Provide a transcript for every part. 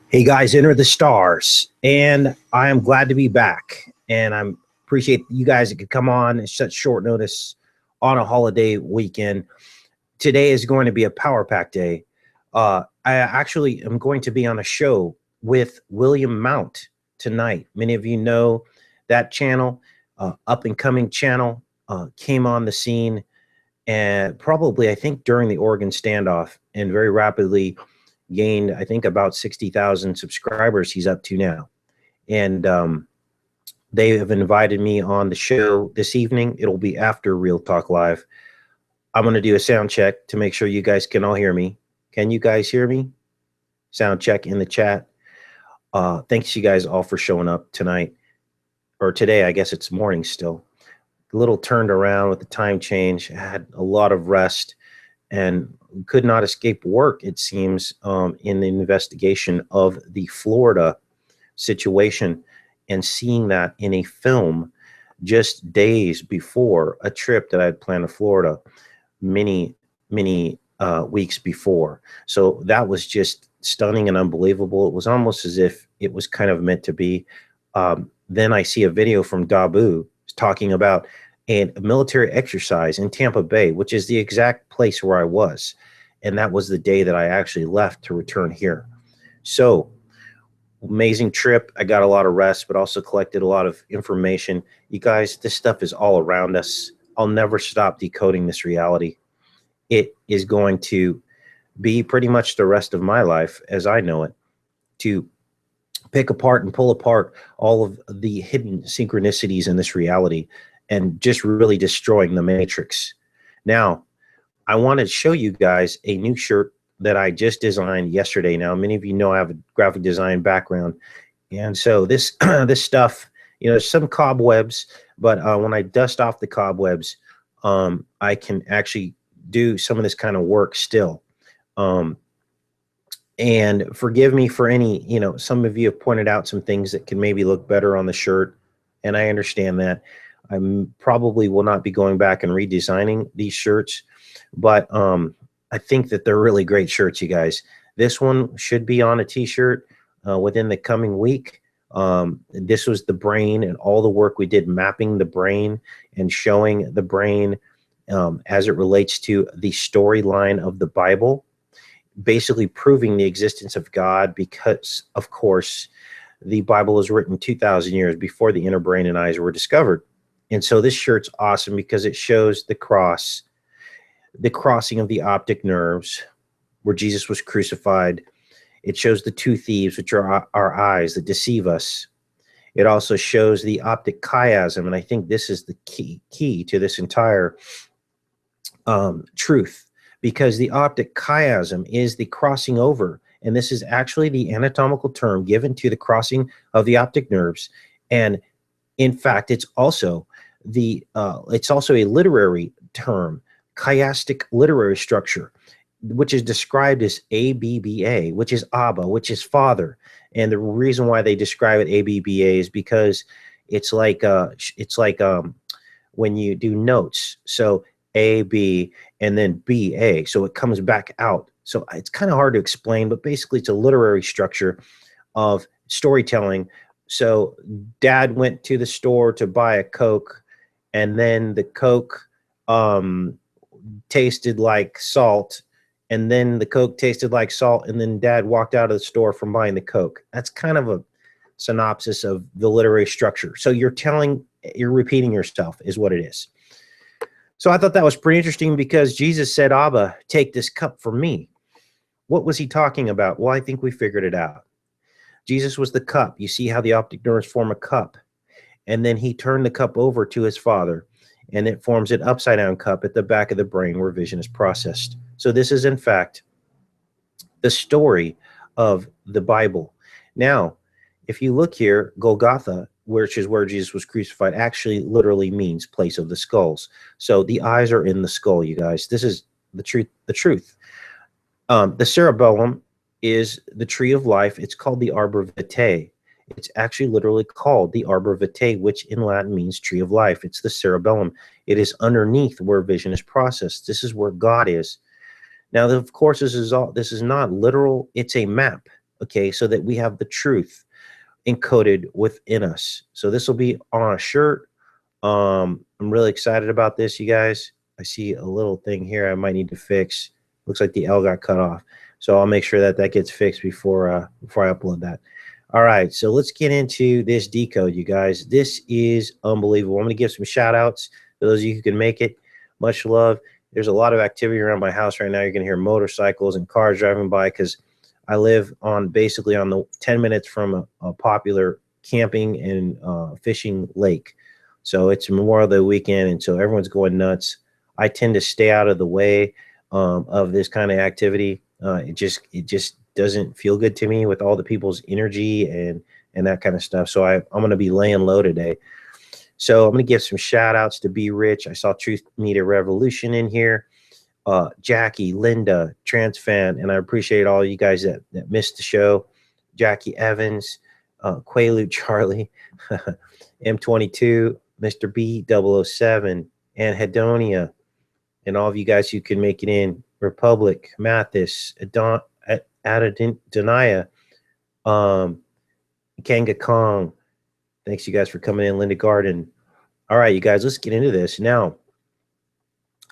Hey guys, enter the stars, and I am glad to be back. And I appreciate you guys that could come on at such short notice on a holiday weekend. Today is going to be a power pack day. I actually am going to be on a show with William Mount tonight. Many of you know that channel, up and coming channel, came on the scene and probably I think during the Oregon standoff, and very rapidly gained, I think, about 60,000 subscribers he's up to now. And they have invited me on the show this evening. It'll be after Real Talk Live. I'm going to do a sound check to make sure you guys can all hear me. Can you guys hear me? Sound check in the chat. Thanks you guys all for showing up tonight, or today. I guess it's morning still. A little turned around with the time change. I had a lot of rest and could not escape work, it seems, in the investigation of the Florida situation, and seeing that in a film just days before a trip that I had planned to Florida many weeks before. So that was just stunning and unbelievable. It was almost as if it was kind of meant to be. Then I see a video from Dabu talking about a military exercise in Tampa Bay, which is the exact place where I was. And that was the day that I actually left to return here. So amazing trip. I got a lot of rest, but also collected a lot of information. You guys, this stuff is all around us. I'll never stop decoding this reality. It is going to be pretty much the rest of my life as I know it, to pick apart and pull apart all of the hidden synchronicities in this reality and just really destroying the matrix. Now, I want to show you guys a new shirt that I just designed yesterday. Now, many of you know I have a graphic design background. And so this, this stuff, you know, there's some cobwebs, but when I dust off the cobwebs, I can actually do some of this kind of work still. And forgive me for any, you know, some of you have pointed out some things that can maybe look better on the shirt, and I understand that. I probably will not be going back and redesigning these shirts, but I think that they're really great shirts, you guys. This one should be on a t-shirt within the coming week. This was the brain and all the work we did mapping the brain and showing the brain as it relates to the storyline of the Bible, basically proving the existence of God, because, of course, the Bible was written 2,000 years before the inner brain and eyes were discovered. And so this shirt's awesome because it shows the cross, the crossing of the optic nerves where Jesus was crucified. It shows the two thieves, which are our eyes that deceive us. It also shows the optic chiasm, and I think this is the key to this entire truth, because the optic chiasm is the crossing over, and this is actually the anatomical term given to the crossing of the optic nerves. And in fact, it's also a literary term, chiastic literary structure, which is described as ABBA, which is Abba, which is Father. And the reason why they describe it ABBA is because it's like when you do notes. So AB and then BA, so it comes back out. So it's kind of hard to explain, but basically it's a literary structure of storytelling. So Dad went to the store to buy a Coke, and then the Coke tasted like salt, and then the Coke tasted like salt, and then Dad walked out of the store from buying the Coke. That's kind of a synopsis of the literary structure. So you're repeating yourself is what it is. So I thought that was pretty interesting because Jesus said, Abba, take this cup from me. What was he talking about? Well, I think we figured it out. Jesus was the cup. You see how the optic nerves form a cup. And then he turned the cup over to his Father, and it forms an upside down cup at the back of the brain where vision is processed. So this is, in fact, the story of the Bible. Now, if you look here, Golgotha, which is where Jesus was crucified, actually literally means place of the skulls. So the eyes are in the skull, you guys. This is the truth. The cerebellum is the tree of life. It's called the arbor vitae. It's actually literally called the arbor vitae, which in Latin means tree of life. It's the cerebellum. It is underneath where vision is processed. This is where God is. Now, of course, this is not literal. It's a map. okay, so that we have the truth encoded within us. So this will be on a shirt. I'm really excited about this, you guys. I see a little thing here I might need to fix. Looks like the L got cut off. So I'll make sure that that gets fixed before I upload that. All right, so let's get into this decode, you guys. This is unbelievable. I'm going to give some shout outs to those of you who can make it. Much love. There's a lot of activity around my house right now. You're going to hear motorcycles and cars driving by because I live on basically on the 10 minutes from a popular camping and fishing lake. So it's Memorial Day weekend, and so everyone's going nuts. I tend to stay out of the way of this kind of activity. It just doesn't feel good to me with all the people's energy and that kind of stuff. So I'm going to be laying low today. So I'm going to give some shout outs to Be Rich. I saw Truth Media Revolution in here. Jackie, Linda, Trans Fan, and I appreciate all you guys that missed the show. Jackie Evans, Quaalude Charlie, M22, Mr. B007, and Hedonia, and all of you guys who can make it in. Republic, Mathis, Adonaya, Kanga Kong. Thanks you guys for coming in, Linda Garden. All right, you guys, let's get into this. Now,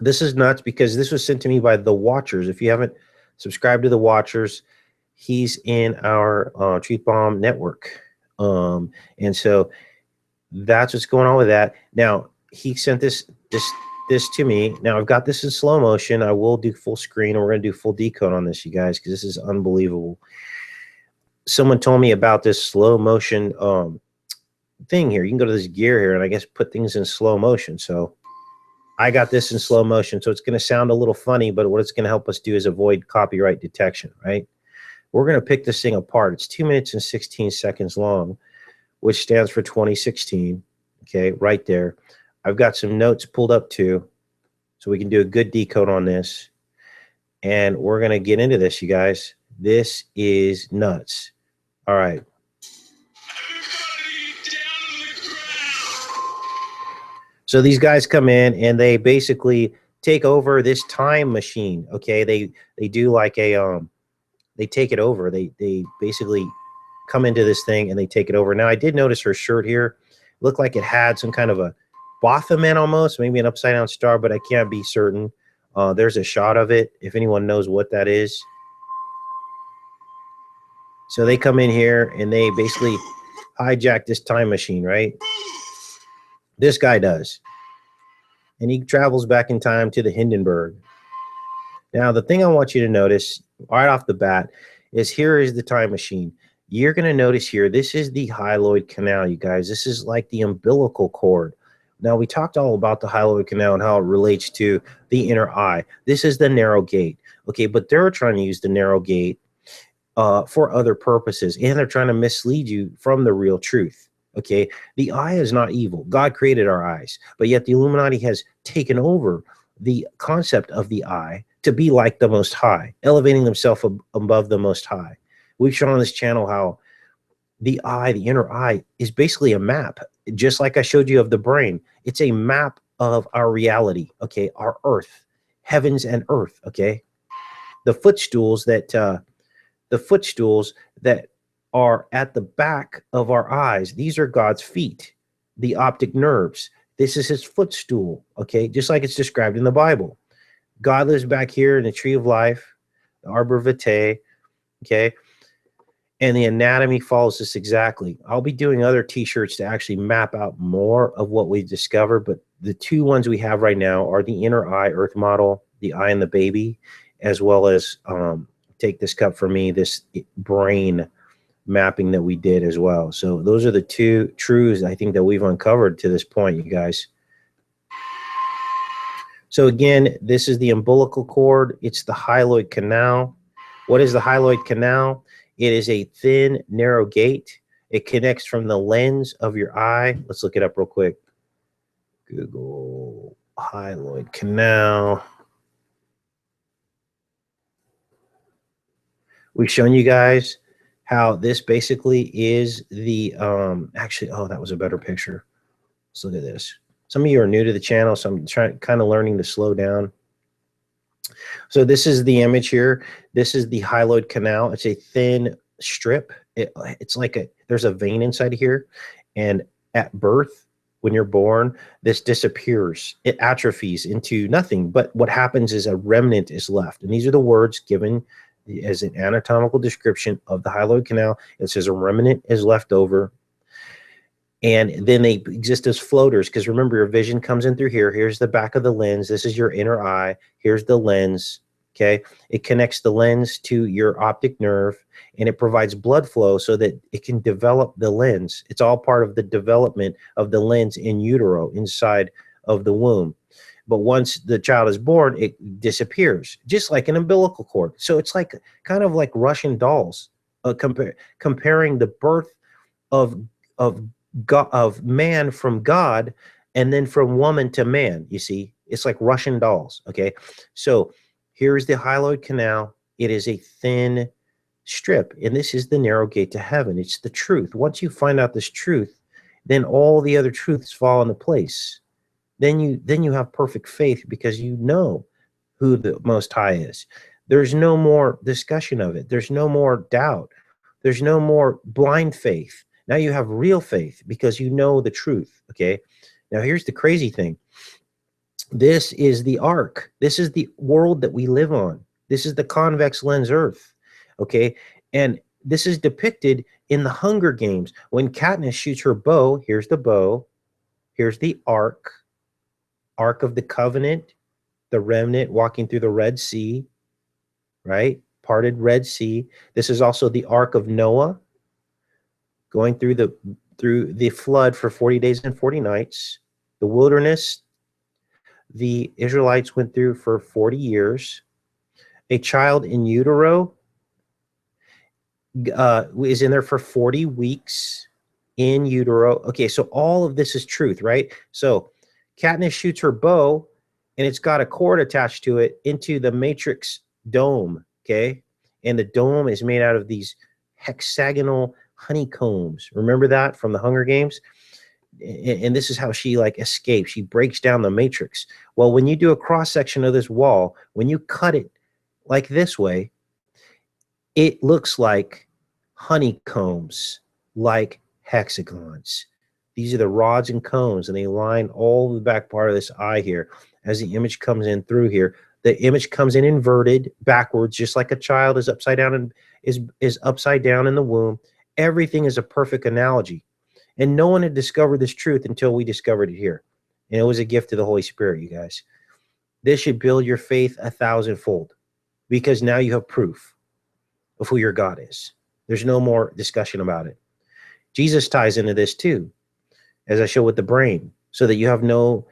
this is nuts because this was sent to me by The Watchers. If you haven't subscribed to The Watchers, he's in our Truth Bomb network. And so that's what's going on with that. Now, he sent this to me. Now, I've got this in slow motion. I will do full screen, and we're going to do full decode on this, you guys, because this is unbelievable. Someone told me about this slow motion thing here. You can go to this gear here and I guess put things in slow motion. So I got this in slow motion. So it's going to sound a little funny, but what it's going to help us do is avoid copyright detection, right? We're going to pick this thing apart. It's 2 minutes and 16 seconds long, which stands for 2016. Okay, right there. I've got some notes pulled up too, so we can do a good decode on this. And we're going to get into this, you guys. This is nuts. All right. So these guys come in and they basically take over this time machine. Okay, they do like a they take it over. They basically come into this thing and they take it over. Now I did notice her shirt here looked like it had some kind of a Bothaman almost, maybe an upside down star, but I can't be certain. There's a shot of it if anyone knows what that is. So they come in here and they basically hijack this time machine, right? This guy does. And he travels back in time to the Hindenburg. Now, the thing I want you to notice right off the bat is here is the time machine. You're going to notice here, this is the hyaloid canal, you guys. This is like the umbilical cord. Now, we talked all about the hyaloid canal and how it relates to the inner eye. This is the narrow gate. Okay, but they're trying to use the narrow gate for other purposes, and they're trying to mislead you from the real truth. Okay, the eye is not evil. God created our eyes, but yet the Illuminati has taken over the concept of the eye to be like the Most High, elevating themselves above the Most High. We've shown on this channel how the eye, the inner eye, is basically a map, just like I showed you of the brain. It's a map of our reality, okay, our earth, heavens and earth, okay? The footstools that are at the back of our eyes, these are God's feet, the optic nerves. This is his footstool, okay? Just like it's described in the Bible. God lives back here in the tree of life, the arbor vitae, okay? And the anatomy follows this exactly. I'll be doing other t-shirts to actually map out more of what we discovered, but the two ones we have right now are the inner eye earth model, the eye and the baby, as well as take this cup for me, this brain mapping that we did as well. So those are the two truths I think that we've uncovered to this point, you guys. So again, this is the umbilical cord. It's the hyaloid canal. What is the hyaloid canal? It is a thin, narrow gate. It connects from the lens of your eye. Let's look it up real quick. Google hyaloid canal. We've shown you guys how this basically is the actually, oh, that was a better picture. Let's look at this. Some of you are new to the channel, so I'm kind of learning to slow down. So this is the image here. This is the hyaloid canal. It's a thin strip. It's like there's a vein inside here, and at birth, when you're born, this disappears. It atrophies into nothing. But what happens is a remnant is left, and these are the words given as an anatomical description of the hyaloid canal. It says a remnant is left over, and then they exist as floaters, because remember, your vision comes in through here. Here's the back of the lens. This is your inner eye. Here's the lens. Okay, it connects the lens to your optic nerve, and it provides blood flow so that it can develop the lens. It's all part of the development of the lens in utero, inside of the womb. But once the child is born, it disappears, just like an umbilical cord. So it's like kind of like Russian dolls, comparing the birth of God, of man from God, and then from woman to man. You see, it's like Russian dolls. Okay, so here's the hyaloid canal. It is a thin strip, and this is the narrow gate to heaven. It's the truth. Once you find out this truth, then all the other truths fall into place. Then you have perfect faith, because you know who the Most High is. There's no more discussion of it. There's no more doubt. There's no more blind faith. Now you have real faith, because you know the truth. Okay, now here's the crazy thing. This is the ark. This is the world that we live on. This is the convex lens earth. Okay, and this is depicted in the Hunger Games. When Katniss shoots her bow, here's the bow, here's the ark of the covenant, the remnant walking through the Red Sea, right? Parted Red Sea. This is also the ark of Noah, going through the flood for 40 days and 40 nights. The wilderness the Israelites went through for 40 years. A child in utero is in there for 40 weeks in utero. Okay, so all of this is truth, right? So Katniss shoots her bow, and it's got a cord attached to it into the matrix dome, okay? And the dome is made out of these hexagonal honeycombs. Remember that from the Hunger Games? And this is how she like escapes. She breaks down the matrix. Well, when you do a cross section of this wall, when you cut it like this way, it looks like honeycombs, like hexagons. These are the rods and cones, and they line all the back part of this eye here. As the image comes in through here, the image comes in inverted backwards, just like a child is upside down and is upside down in the womb. Everything is a perfect analogy. And no one had discovered this truth until we discovered it here. And it was a gift of the Holy Spirit, you guys. This should build your faith 1,000-fold, because now you have proof of who your God is. There's no more discussion about it. Jesus ties into this too, as I show with the brain, so that you have no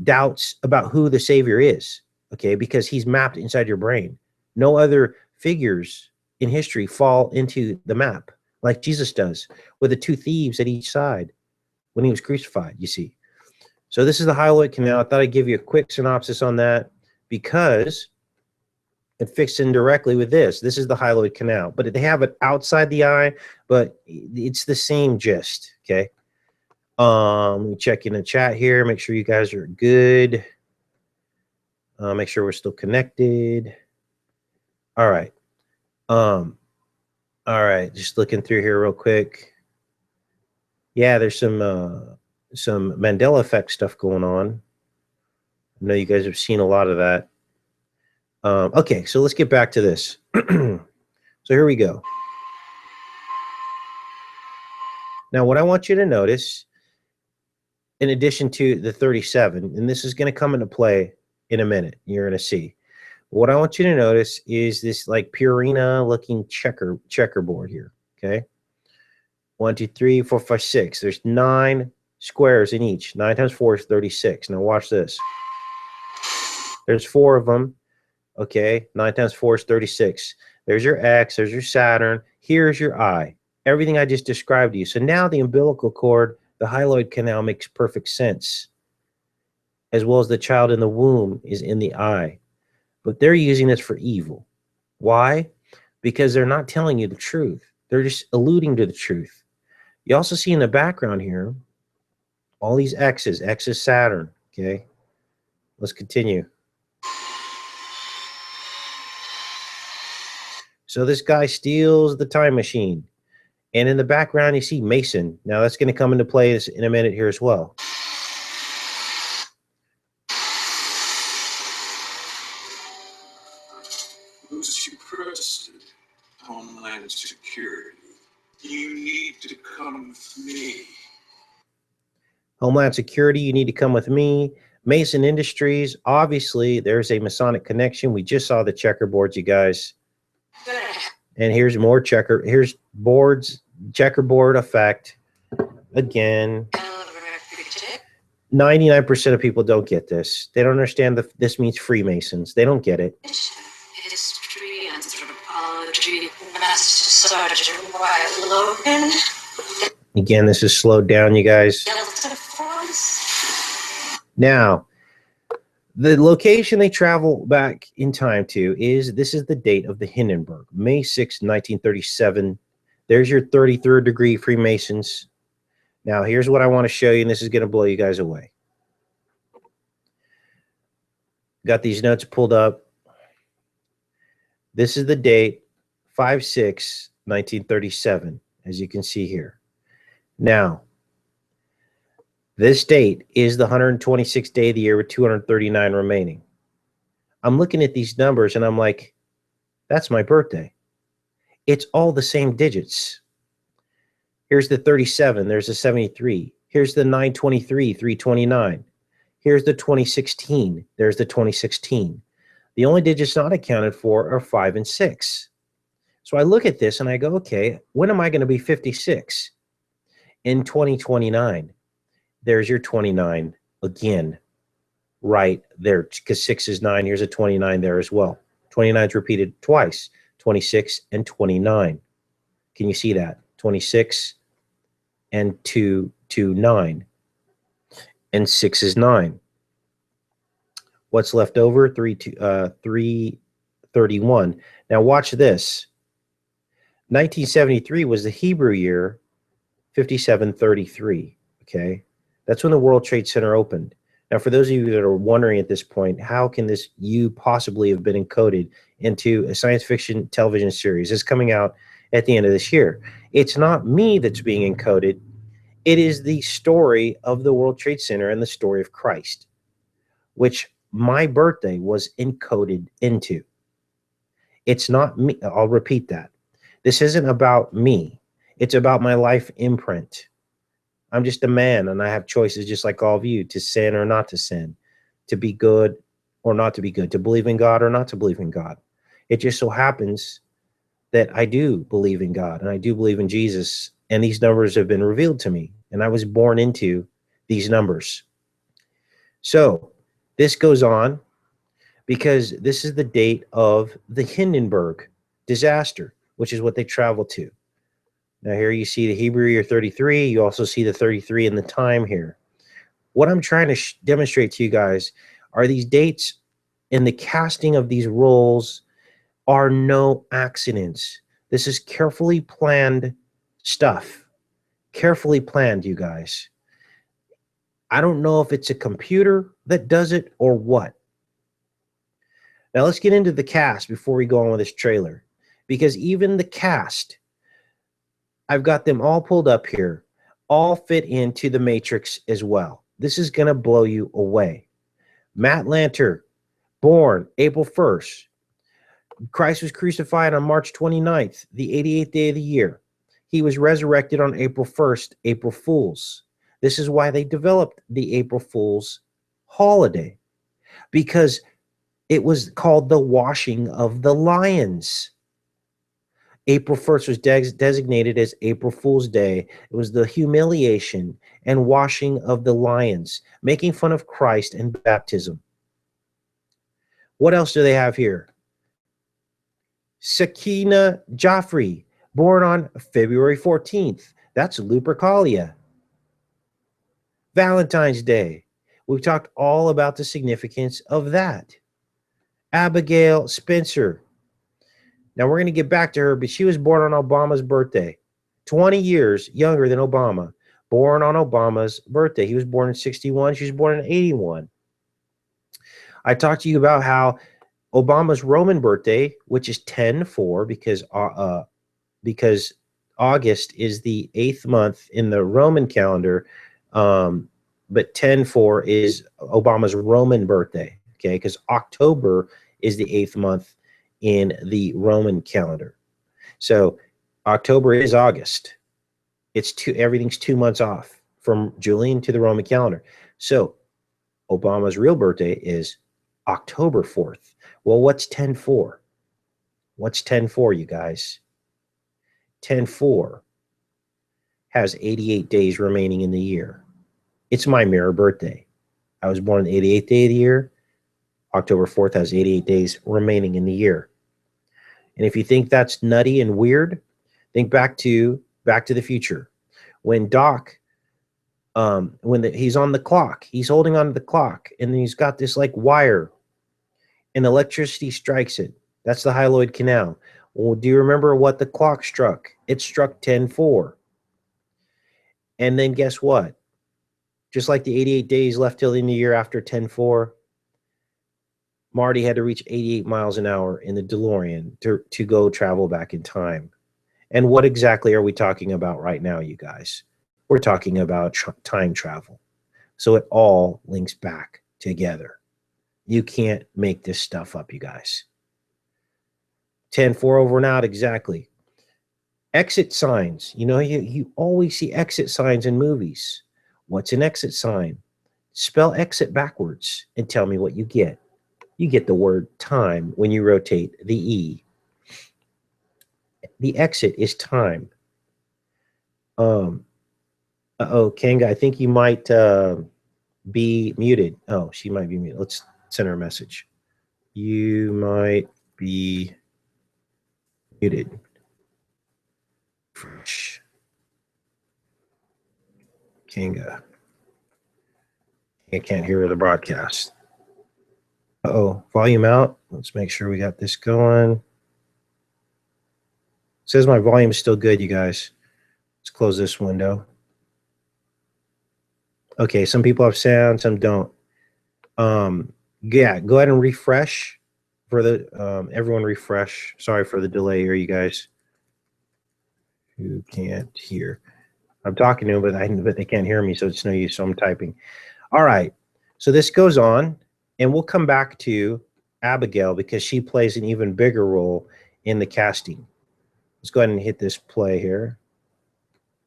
doubts about who the Savior is, okay? Because he's mapped inside your brain. No other figures in history fall into the map like Jesus does, with the two thieves at each side when he was crucified, you see. So this is the hyaloid canal. I thought I'd give you a quick synopsis on that, because it fits in directly with this. This is the hyaloid canal, but they have it outside the eye, but it's the same gist, okay? Let me check in the chat here, make sure you guys are good. Make sure we're still connected. All right. All right, just looking through here real quick. Yeah, there's some Mandela effect stuff going on. I know you guys have seen a lot of that. Okay, so let's get back to this. So here we go. Now, what I want you to notice, in addition to the 37, and this is going to come into play in a minute, you're going to see. What I want you to notice is this like Purina looking checkerboard here, okay? 1, 2, 3, 4, 5, 6. There's 9 squares in each. 9 times 4 is 36. Now watch this. There's 4 of them, okay? 9 times 4 is 36. There's your X, there's your Saturn. Here's your eye. Everything I just described to you. So now the umbilical cord, the hyaloid canal, makes perfect sense, as well as the child in the womb is in the eye. But they're using this for evil. Why? Because they're not telling you the truth. They're just alluding to the truth. You also see in the background here, all these X's. X is Saturn, okay? Let's continue. So this guy steals the time machine. And in the background, you see Mason. Now that's going to come into play in a minute here as well. Who's your president? Homeland Security. You need to come with me. Homeland Security, you need to come with me. Mason Industries, obviously, there's a Masonic connection. We just saw the checkerboards, you guys. And here's more here's boards, checkerboard effect. Again, 99% of people don't get this. They don't understand that this means Freemasons. They don't get it. History, anthropology, Master Sergeant Wyatt Logan. Again, this is slowed down, you guys. Now, the location they travel back in time to this is the date of the Hindenburg, May 6, 1937. There's your 33rd degree Freemasons. Now, here's what I want to show you, and this is going to blow you guys away. Got these notes pulled up. This is the date, 5/6/1937, as you can see here. Now, this date is the 126th day of the year with 239 remaining. I'm looking at these numbers, and I'm like, that's my birthday. It's all the same digits. Here's the 37. There's the 73. Here's the 923, 329. Here's the 2016. There's the 2016. The only digits not accounted for are 5 and 6. So I look at this and I go, okay, when am I going to be 56? In 2029. There's your 29 again, right there, because 6 is 9. Here's a 29 there as well. 29 is repeated twice, 26 and 29. Can you see that? 26 and 2, 9. And 6 is 9. What's left over? 331. Now watch this. 1973 was the Hebrew year, 5733. Okay, that's when the World Trade Center opened. Now, for those of you that are wondering at this point, how can this U possibly have been encoded into a science fiction television series? It's coming out at the end of this year. It's not me that's being encoded. It is the story of the World Trade Center and the story of Christ, which my birthday was encoded into. It's not me. I'll repeat that. This isn't about me. It's about my life imprint. I'm just a man, and I have choices just like all of you, to sin or not to sin, to be good or not to be good, to believe in God or not to believe in God. It just so happens that I do believe in God, and I do believe in Jesus, and these numbers have been revealed to me, and I was born into these numbers. So this goes on because this is the date of the Hindenburg disaster, which is what they travel to. Now here you see the Hebrew year 33. You also see the 33 in the time here. What I'm trying to demonstrate to you guys are these dates, and the casting of these roles are no accidents. This is carefully planned stuff. Carefully planned, you guys. I don't know if it's a computer that does it or what. Now let's get into the cast before we go on with this trailer, because even the cast, I've got them all pulled up here, all fit into the matrix as well. This is going to blow you away. Matt Lanter, born April 1st. Christ was crucified on March 29th, the 88th day of the year. He was resurrected on April 1st, April Fool's. This is why they developed the April Fool's holiday, because it was called the washing of the lions. April 1st was designated as April Fool's Day. It was the humiliation and washing of the lions, making fun of Christ and baptism. What else do they have here? Sakina Joffrey, born on February 14th. That's Lupercalia. Valentine's Day. We've talked all about the significance of that. Abigail Spencer. Now, we're going to get back to her, but she was born on Obama's birthday. 20 years younger than Obama. Born on Obama's birthday. He was born in 61. She was born in 81. I talked to you about how Obama's Roman birthday, which is 10/4, because August is the 8th month in the Roman calendar, but 10/4 is Obama's Roman birthday, okay? Because October is the 8th month in the Roman calendar. So October is August. Everything's 2 months off from Julian to the Roman calendar. So Obama's real birthday is October 4th. Well, what's 10/4? What's 10/4, you guys? 10/4 has 88 days remaining in the year. It's my mirror birthday. I was born the 88th day of the year. October 4th has 88 days remaining in the year. And if you think that's nutty and weird, think back to the Future. When Doc, he's on the clock, he's holding on to the clock, and then he's got this like wire, and electricity strikes it. That's the hyaloid canal. Well, do you remember what the clock struck? It struck 10/4. And then guess what? Just like the 88 days left till the end of the year after 10/4, Marty had to reach 88 miles an hour in the DeLorean to go travel back in time. And what exactly are we talking about right now, you guys? We're talking about time travel. So it all links back together. You can't make this stuff up, you guys. 10/4 over and out, exactly. Exit signs. You know, you always see exit signs in movies. What's an exit sign? Spell exit backwards and tell me what you get. You get the word time when you rotate the E. The exit is time. Kanga, I think you might be muted. Oh, she might be muted. Let's send her a message. You might be muted. Fresh. Kanga. I can't hear the broadcast. Volume out. Let's make sure we got this going. It says my volume is still good, you guys. Let's close this window. Okay, some people have sound, some don't. Yeah, go ahead and refresh for the everyone refresh. Sorry for the delay here, you guys who can't hear. I'm talking to them, but they can't hear me, so it's no use. So I'm typing. All right, so this goes on, and we'll come back to Abigail because she plays an even bigger role in the casting. Let's go ahead and hit this play here.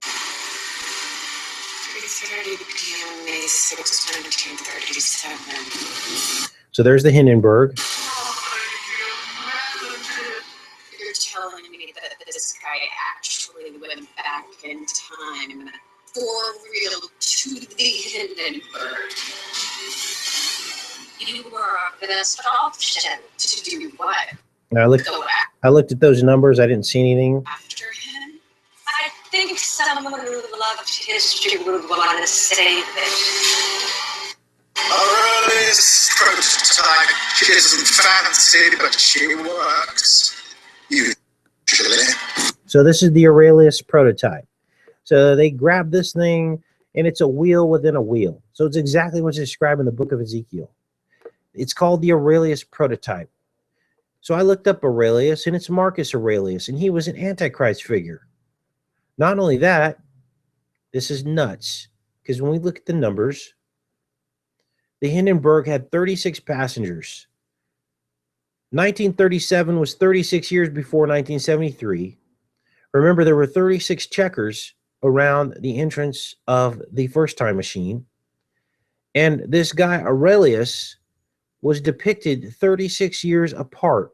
3:30 p.m. May 6, 1937. So there's the Hindenburg. You're telling me that this guy actually went back in time for real to the Hindenburg. You were our best option to do what? I looked at those numbers. I didn't see anything. After him? I think someone who loved history would want to save it. Earliest prototype isn't fancy, but she works. Usually. So this is the Aurelius prototype. So they grab this thing, and it's a wheel within a wheel. So it's exactly what's described in the book of Ezekiel. It's called the Aurelius prototype. So I looked up Aurelius, and it's Marcus Aurelius, and he was an Antichrist figure. Not only that, this is nuts, because when we look at the numbers, the Hindenburg had 36 passengers. 1937 was 36 years before 1973. Remember, there were 36 checkers around the entrance of the first time machine. And this guy, Aurelius, was depicted 36 years apart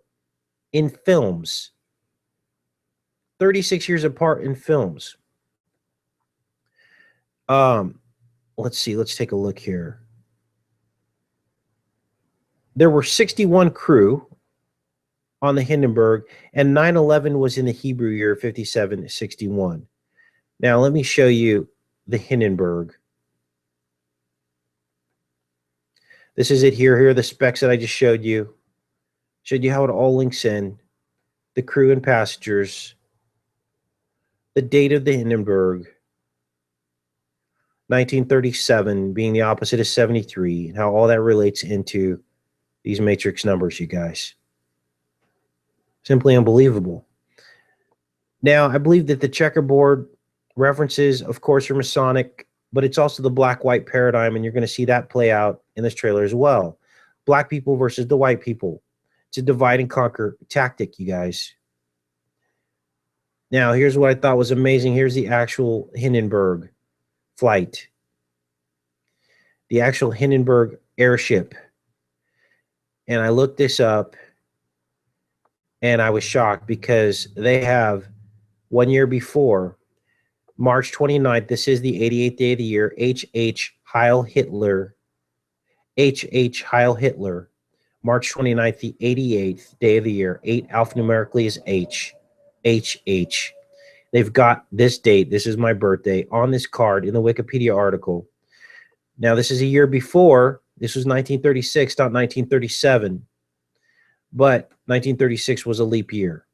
in films. 36 years apart in films. Let's see. Let's take a look here. There were 61 crew on the Hindenburg, and 9/11 was in the Hebrew year 5761. Now, let me show you the Hindenburg. This is it here. Here are the specs that I just showed you. Showed you how it all links in. The crew and passengers. The date of the Hindenburg. 1937 being the opposite of 73. And how all that relates into these matrix numbers, you guys. Simply unbelievable. Now, I believe that the checkerboard references, of course, are Masonic, but it's also the black-white paradigm, and you're going to see that play out in this trailer as well. Black people versus the white people. It's a divide and conquer tactic, you guys. Now, here's what I thought was amazing. Here's the actual Hindenburg flight. The actual Hindenburg airship. And I looked this up, and I was shocked because they have 1 year before, March 29th, this is the 88th day of the year, H.H. Heil Hitler, March 29th, the 88th day of the year, 8 alphanumerically is H, H. They've got this date, this is my birthday, on this card in the Wikipedia article. Now, this is a year before, this was 1936, not 1937, but 1936 was a leap year.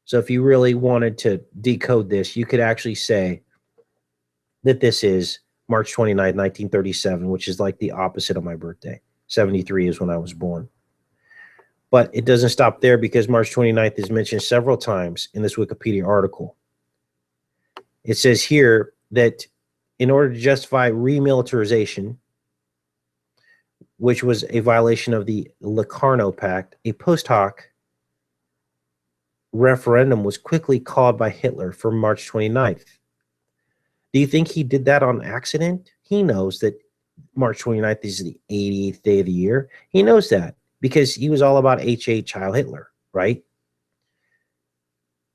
So if you really wanted to decode this, you could actually say that this is March 29th, 1937, which is like the opposite of my birthday. 73 is when I was born. But it doesn't stop there because March 29th is mentioned several times in this Wikipedia article. It says here that in order to justify remilitarization, which was a violation of the Locarno Pact, a post hoc referendum was quickly called by Hitler for March 29th. Do you think he did that on accident? He knows that March 29th is the 88th day of the year. He knows that because he was all about H.H. Heil Hitler, right?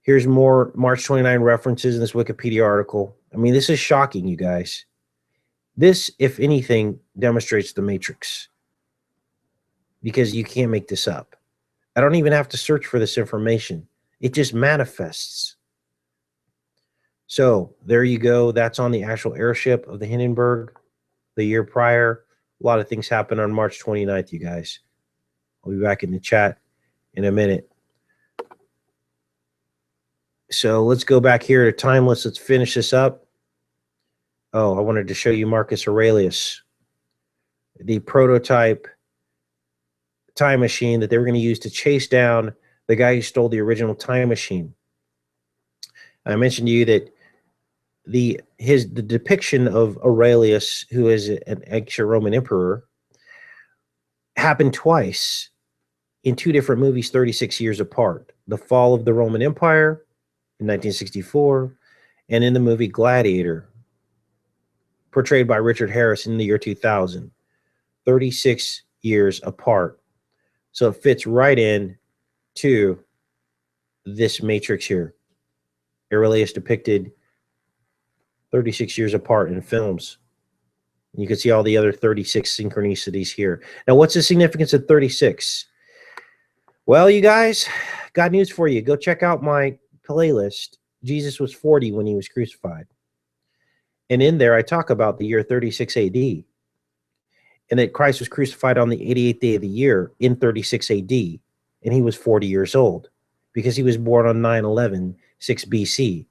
Here's more March 29 references in this Wikipedia article. I mean, this is shocking, you guys. This, if anything, demonstrates the Matrix because you can't make this up. I don't even have to search for this information. It just manifests. So there you go. That's on the actual airship of the Hindenburg the year prior. A lot of things happened on March 29th, you guys. I'll be back in the chat in a minute. So let's go back here to timeless. Let's finish this up. Oh, I wanted to show you Marcus Aurelius, the prototype time machine that they were going to use to chase down the guy who stole the original time machine. I mentioned to you that the depiction of Aurelius, who is an ancient Roman emperor, happened twice in two different movies 36 years apart. The Fall of the Roman Empire in 1964, and in the movie Gladiator, portrayed by Richard Harris in the year 2000. 36 years apart. So it fits right in to this matrix here. Aurelius depicted 36 years apart in films. You can see all the other 36 synchronicities here. Now, what's the significance of 36? Well, you guys, got news for you. Go check out my playlist. Jesus was 40 when he was crucified. And in there, I talk about the year 36 AD. And that Christ was crucified on the 88th day of the year in 36 AD. And he was 40 years old because he was born on 9/11, 6 BC,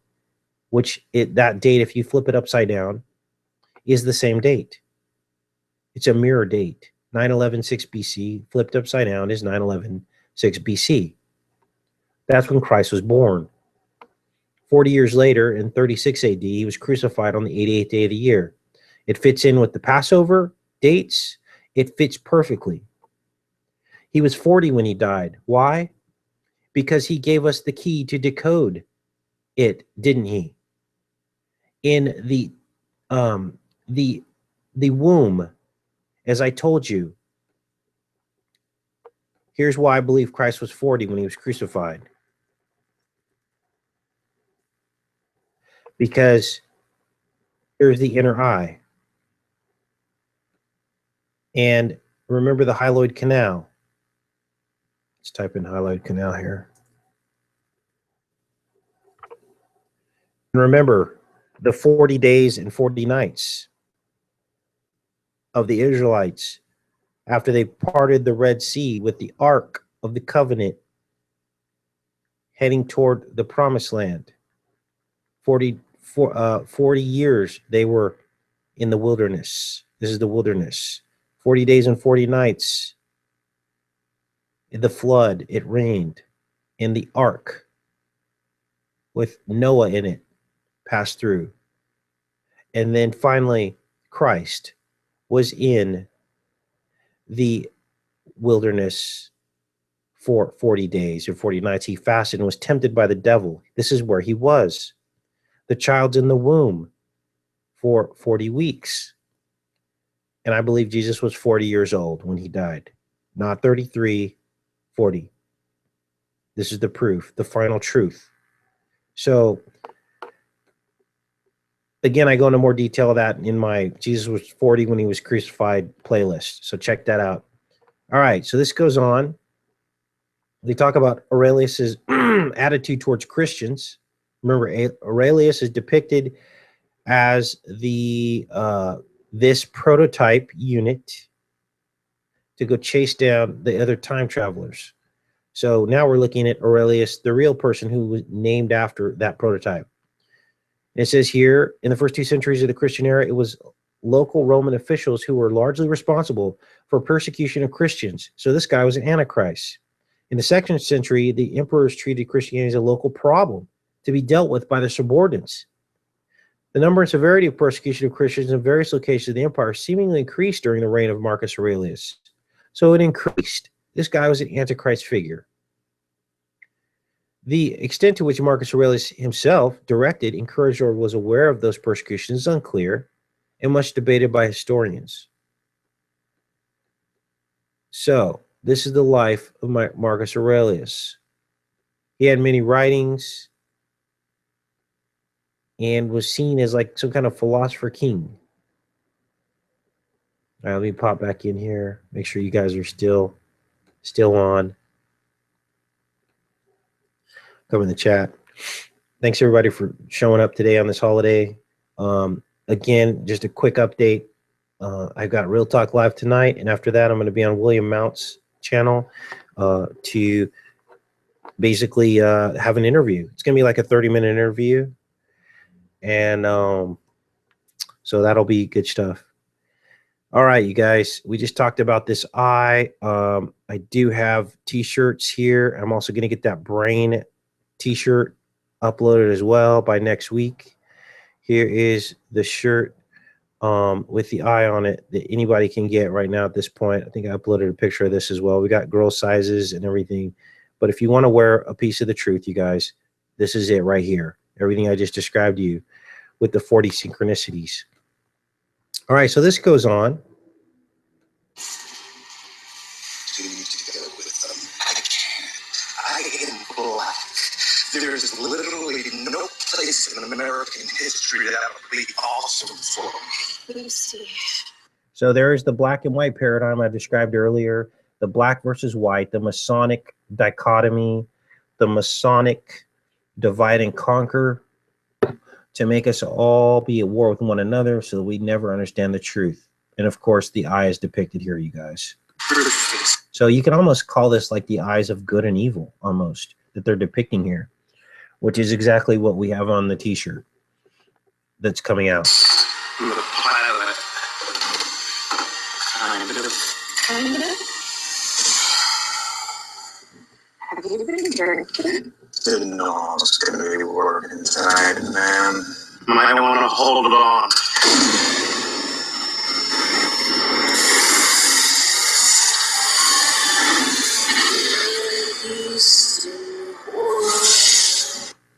which that date, if you flip it upside down, is the same date. It's a mirror date. 9/11, 6 BC, flipped upside down is 9/11, 6 BC. That's when Christ was born. 40 years later, in 36 AD, he was crucified on the 88th day of the year. It fits in with the Passover dates. It fits perfectly. He was 40 when he died. Why? Because he gave us the key to decode it, didn't he? In the womb, as I told you. Here's why I believe Christ was 40 when he was crucified. Because here's the inner eye. And remember the hyaloid canal. Let's type in hyaloid canal here. And remember the 40 days and 40 nights of the Israelites after they parted the Red Sea with the Ark of the Covenant heading toward the Promised Land. 40 years they were in the wilderness. This is the wilderness. 40 days and 40 nights. In the flood, it rained and the ark with Noah in it passed through. And then finally, Christ was in the wilderness for 40 days or 40 nights. He fasted and was tempted by the devil. This is where he was. The child's in the womb for 40 weeks. And I believe Jesus was 40 years old when he died, not 33, 40. This is the proof, the final truth. So again, I go into more detail of that in my Jesus was 40 when he was crucified playlist. So check that out. All right, so this goes on. They talk about Aurelius's attitude towards Christians. Remember, Aurelius is depicted as the this prototype unit to go chase down the other time travelers. So now we're looking at Aurelius, the real person who was named after that prototype. And it says here, in the first 2 centuries of the Christian era, it was local Roman officials who were largely responsible for persecution of Christians. So this guy was an antichrist. In the 2nd century, the emperors treated Christianity as a local problem to be dealt with by their subordinates. The number and severity of persecution of Christians in various locations of the empire seemingly increased during the reign of Marcus Aurelius. So it increased. This guy was an antichrist figure. The extent to which Marcus Aurelius himself directed, encouraged, or was aware of those persecutions is unclear and much debated by historians. So this is the life of Marcus Aurelius. He had many writings and was seen as like some kind of philosopher king. All right, let me pop back in here. Make sure you guys are still on. Come in the chat. Thanks everybody for showing up today on this holiday. Again, just a quick update. I've got Real Talk Live tonight, and after that, I'm going to be on William Mount's channel to basically have an interview. It's going to be like a 30-minute interview, and so that'll be good stuff. All right, you guys, we just talked about this eye. I do have t-shirts here. I'm also going to get that brain t-shirt uploaded as well by next week. Here is the shirt with the eye on it that anybody can get right now at this point. I think I uploaded a picture of this as well. We got girl sizes and everything. But if you want to wear a piece of the truth, you guys, this is it right here. Everything I just described to you with the 40 synchronicities. All right, so this goes on. I am black. There is literally no place in American history that would be awesome for me. Lucy. So there is the black and white paradigm I described earlier, the black versus white, the Masonic dichotomy, the Masonic divide and conquer to make us all be at war with one another so that we never understand the truth. And of course, the eye is depicted here, you guys. So you can almost call this like the eyes of good and evil, almost, that they're depicting here, which is exactly what we have on the t-shirt that's coming out. I'm the pilot. Kind of. Have you been drinking? Didn't know I was going to be working tonight, man. Might want to hold on.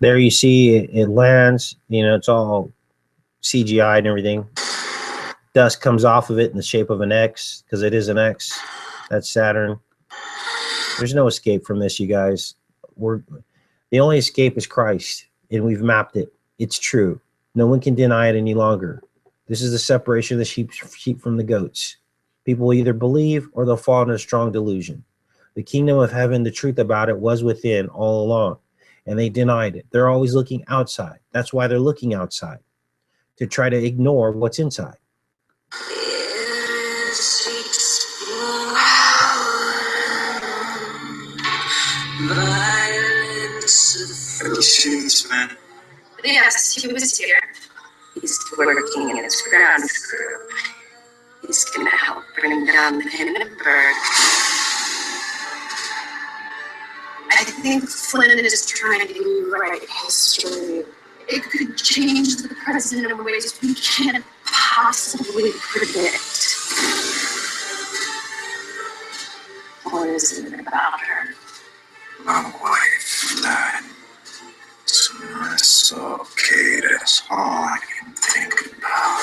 There you see it lands, you know, it's all CGI and everything. Dust comes off of it in the shape of an X because it is an X. That's Saturn. There's no escape from this, you guys. The only escape is Christ, and we've mapped it. It's true. No one can deny it any longer. This is the separation of the sheep from the goats. People will either believe or they'll fall into a strong delusion. The kingdom of heaven, the truth about it was within all along, and they denied it. They're always looking outside. That's why they're looking outside, to try to ignore what's inside. Have you seen this man? Yes, he was here. He's working in his ground group. He's gonna help bring down the Hindenburg. I I think Flynn is trying to rewrite history. It could change the present in ways we can't possibly predict. What is it about her? My wife, Flynn. It's so okay, that's all I can think about.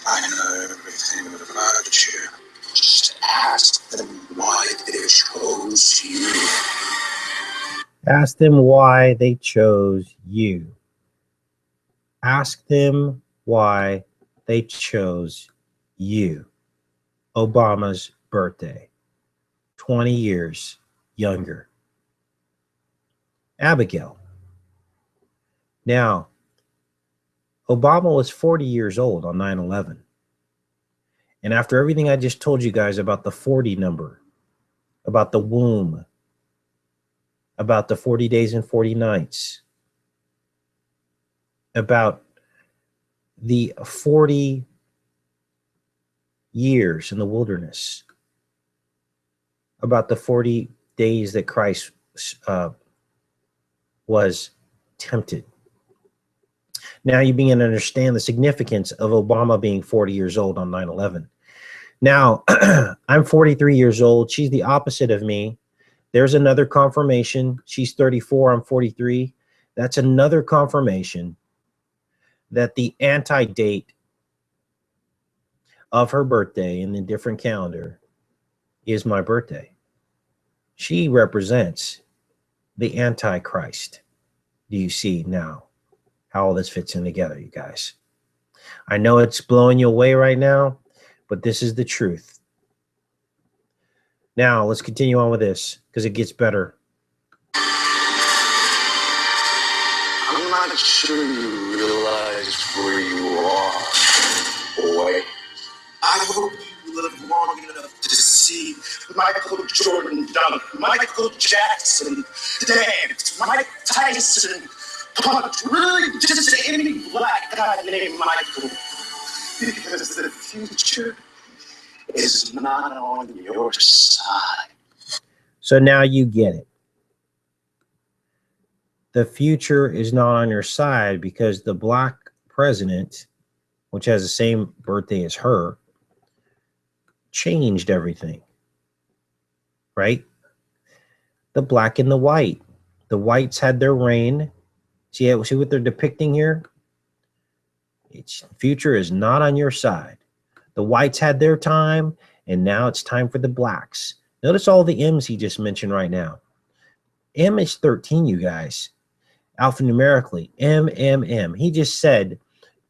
I know everything about you. Just ask them why they chose you. Ask them why they chose you. Ask them why they chose you. Obama's birthday. 20 years younger. Abigail. Now, Obama was 40 years old on 9/11. And after everything I just told you guys about the 40 number, about the womb, about the 40 days and 40 nights, about the 40 years in the wilderness, about the 40 days that Christ was tempted. Now you begin to understand the significance of Obama being 40 years old on 9/11. Now, I'm 43 years old. She's the opposite of me. There's another confirmation. She's 34, I'm 43. That's another confirmation that the anti-date of her birthday in the different calendar is my birthday. She represents the Antichrist. Do you see now how all this fits in together, you guys? I know it's blowing you away right now, but this is the truth. Now, let's continue on with this because it gets better. I'm not sure you realize where you are, boy. I hope you live long enough to see Michael Jordan dunk, Michael Jackson dance, Mike Tyson punch, really just any black guy named Michael. Because the future is not on your side. So now you get it. The future is not on your side because the black president, which has the same birthday as her, changed everything, right? The black and the white. The whites had their reign. See what they're depicting here? Its future is not on your side. The whites had their time, and now it's time for the blacks. Notice all the M's he just mentioned right now. M is 13, you guys. Alphanumerically, M, M, M. He just said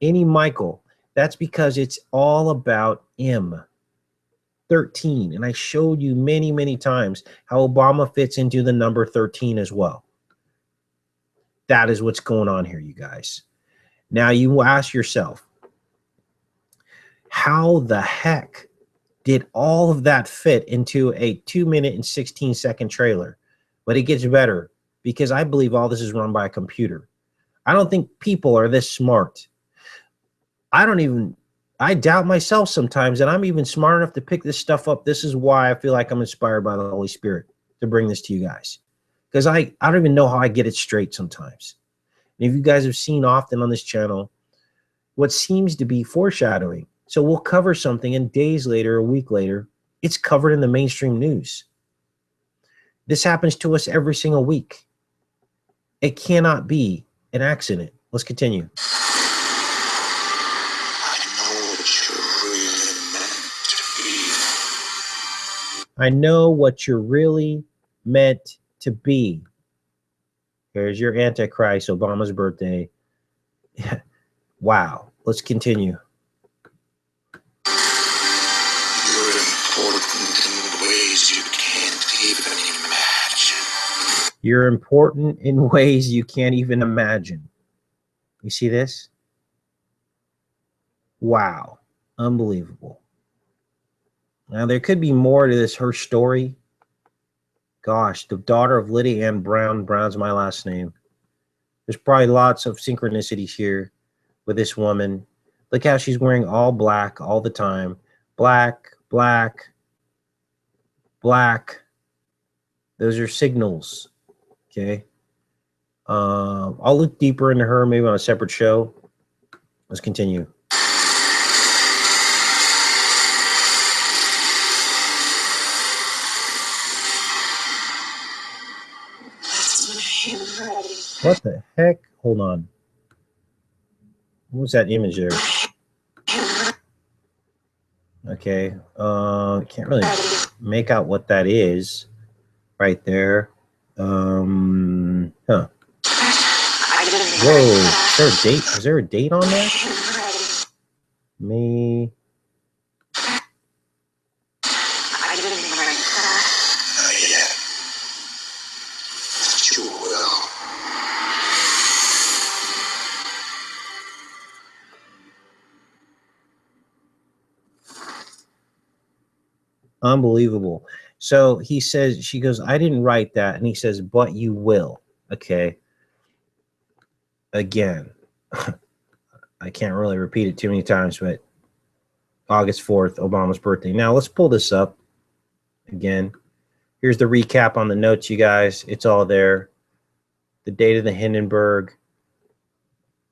any Michael. That's because it's all about M. 13. And I showed you many, many times how Obama fits into the number 13 as well. That is what's going on here, you guys. Now you ask yourself, how the heck did all of that fit into a 2-minute and 16-second trailer? But it gets better because I believe all this is run by a computer. I don't think people are this smart. I doubt myself sometimes that I'm even smart enough to pick this stuff up. This is why I feel like I'm inspired by the Holy Spirit to bring this to you guys. Because I don't even know how I get it straight sometimes. And if you guys have seen often on this channel, what seems to be foreshadowing. So we'll cover something and days later, a week later, it's covered in the mainstream news. This happens to us every single week. It cannot be an accident. Let's continue. I know what you're really meant to be. Here's your Antichrist, Obama's birthday. Wow. Let's continue. You're important in ways you can't even imagine. You're important in ways you can't even imagine. You see this? Wow. Unbelievable. Now, there could be more to this, her story. Gosh, the daughter of Lydia Ann Brown. Brown's my last name. There's probably lots of synchronicities here with this woman. Look how she's wearing all black all the time. Black, black, black. Those are signals. Okay. I'll look deeper into her maybe on a separate show. Let's continue. What the heck? Hold on. What was that image there? Okay. Can't really make out what that is right there. Huh. Whoa. Is there a date? Is there a date on there? May. Unbelievable. So he says, she goes, I didn't write that. And he says, but you will. Okay. Again, I can't really repeat it too many times, but August 4th, Obama's birthday. Now let's pull this up again. Here's the recap on the notes, you guys. It's all there. The date of the Hindenburg,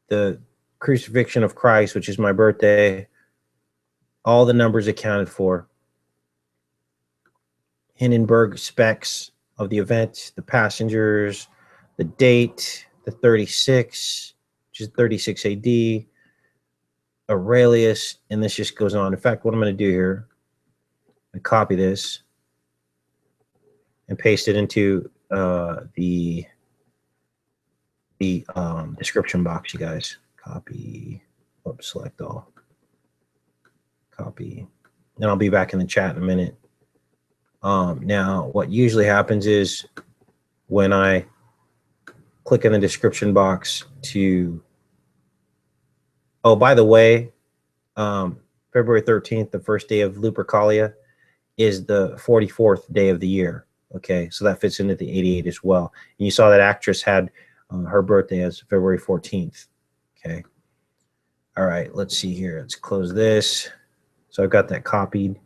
the crucifixion of Christ, which is my birthday, all the numbers accounted for. Hindenburg specs of the event, the passengers, the date, the 36, which is 36 AD, Aurelius, and this just goes on. In fact, what I'm going to do here, I copy this and paste it into the description box, you guys. Copy, oops, select all, copy, and I'll be back in the chat in a minute. Now, what usually happens is when I click in the description box to, oh, by the way, February 13th, the first day of Lupercalia, is the 44th day of the year. Okay, so that fits into the 88 as well. And you saw that actress had her birthday as February 14th. Okay. All right, let's see here. Let's close this. So I've got that copied.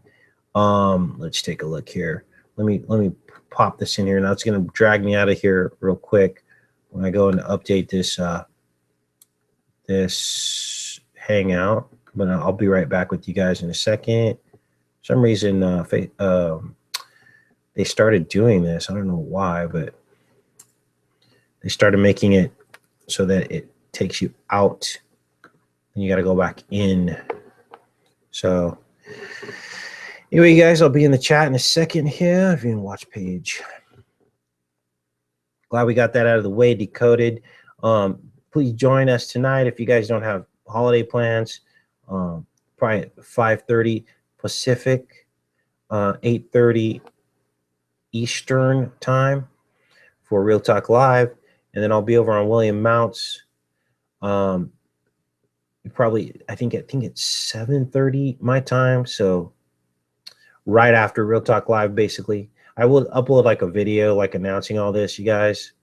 Let's take a look here. Let me pop this in here. Now it's going to drag me out of here real quick when I go and update this this Hangout. But I'll be right back with you guys in a second. For some reason, they started doing this. I don't know why, but they started making it so that it takes you out and you got to go back in. So anyway, you guys, I'll be in the chat in a second here. If you can watch page. Glad we got that out of the way, Decoded. Please join us tonight if you guys don't have holiday plans. Probably at 5:30 Pacific, 8:30 Eastern time for Real Talk Live. And then I'll be over on William Mounts. Probably, I think it's 7:30 my time. So right after Real Talk Live, basically. I will upload like a video, like announcing all this, you guys.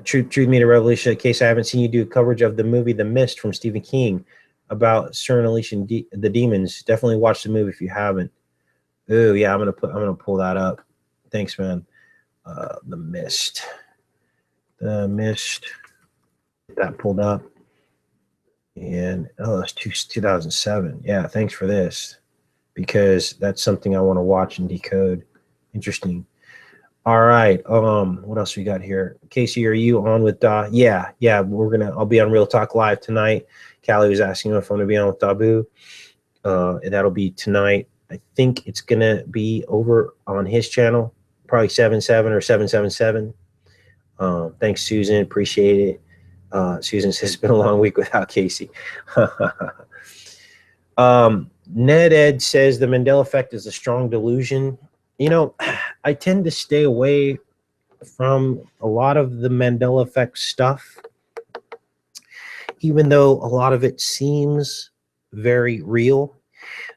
Truth Meter Revolution, in case I haven't seen you do coverage of the movie The Mist from Stephen King about Sir Unleashing the Demons. Definitely watch the movie if you haven't. Oh yeah, I'm gonna pull that up. Thanks, man. The Mist. The Mist. Get that pulled up. And oh, it's 2007. Yeah, thanks for this, because that's something I want to watch and decode. Interesting. All right. What else we got here? Casey, are you on with Yeah, I'll be on Real Talk Live tonight. Callie was asking if I'm gonna be on with Dabu. And that'll be tonight. I think it's gonna be over on his channel, probably 7/7 or 7/7/7. Thanks, Susan. Appreciate it. Susan says it's been a long week without Casey. Ned Ed says the Mandela effect is a strong delusion. You know, I tend to stay away from a lot of the Mandela effect stuff, even though a lot of it seems very real.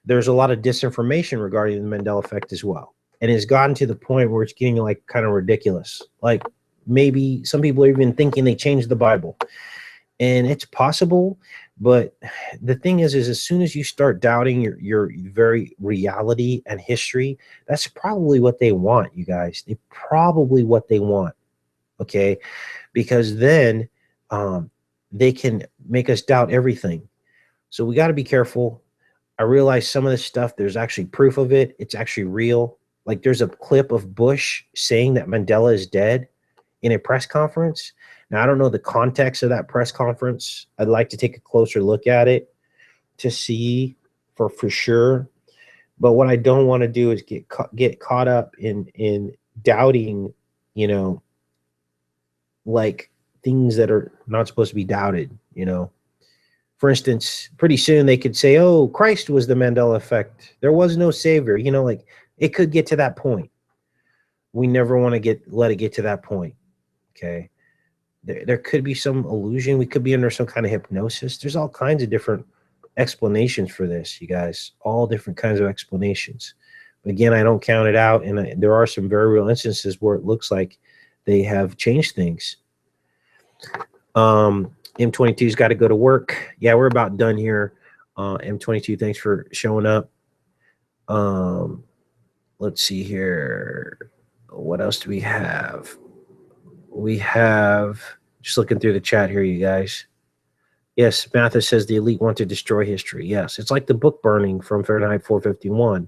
There's a lot of disinformation regarding the Mandela effect as well. And it's gotten to the point where it's getting like kind of ridiculous. Like maybe some people are even thinking they changed the Bible. and it's possible. But the thing is as soon as you start doubting your very reality and history, that's probably what they want, you guys. They probably what they want. Okay, because then they can make us doubt everything. So we got to be careful. I realize some of this stuff, there's actually proof of it. It's actually real. Like there's a clip of Bush saying that Mandela is dead in a press conference. Now, I don't know the context of that press conference. I'd like to take a closer look at it to see for sure. But what I don't want to do is get caught up in doubting, you know, like things that are not supposed to be doubted, you know. For instance, pretty soon they could say, oh, Christ was the Mandela effect. There was no savior, you know, like it could get to that point. We never want to let it get to that point. Okay. There could be some illusion. We could be under some kind of hypnosis. There's all kinds of different explanations for this, you guys, all different kinds of explanations. But again, I don't count it out. And there are some very real instances where it looks like they have changed things. M22's got to go to work. Yeah, we're about done here. M22, thanks for showing up. Let's see here. What else do we have? We have, just looking through the chat here, you guys. Yes, Mathis says the elite want to destroy history. Yes, it's like the book burning from Fahrenheit 451.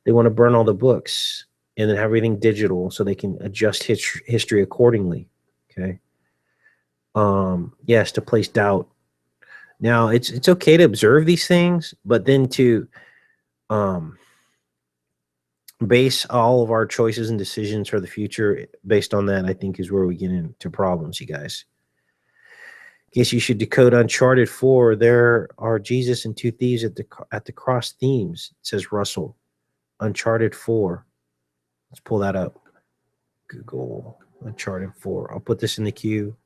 They want to burn all the books and then have everything digital so they can adjust history accordingly. Okay. Yes, to place doubt. Now it's okay to observe these things, but then to base all of our choices and decisions for the future based on that, I think is where we get into problems, you guys. Guess you should decode Uncharted 4. There are Jesus and two thieves at the cross themes, says Russell. Uncharted 4. Let's pull that up. Google Uncharted 4. I'll put this in the queue.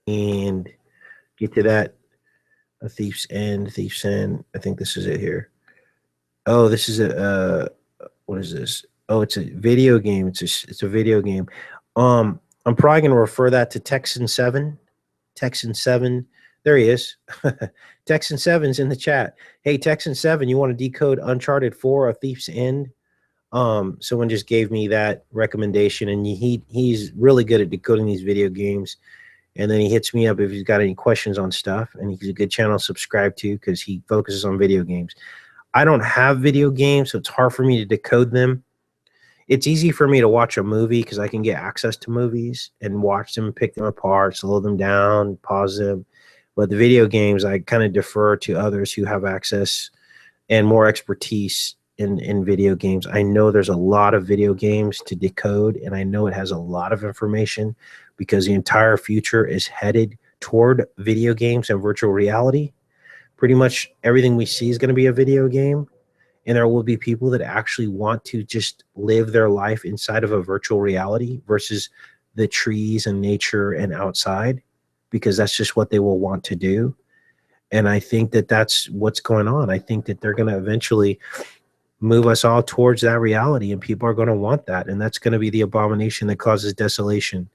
And get to that. A Thief's End, Thief's End. I think this is it here. Oh, this is a what is this? Oh, it's a video game. It's a video game. I'm probably gonna refer that to Texan 7. Texan 7. There he is. Texan 7's in the chat. Hey, Texan 7, you want to decode Uncharted 4, A Thief's End? Someone just gave me that recommendation, and he's really good at decoding these video games. And then he hits me up if he's got any questions on stuff, and he's a good channel to subscribe to because he focuses on video games. I don't have video games, so it's hard for me to decode them. It's easy for me to watch a movie because I can get access to movies and watch them, pick them apart, slow them down, pause them. But the video games, I kind of defer to others who have access and more expertise in video games. I know there's a lot of video games to decode, and I know it has a lot of information because the entire future is headed toward video games and virtual reality. Pretty much everything we see is going to be a video game, and there will be people that actually want to just live their life inside of a virtual reality versus the trees and nature and outside, because that's just what they will want to do. And I think that that's what's going on. I think that they're going to eventually move us all towards that reality, and people are going to want that. And that's going to be the abomination that causes desolation.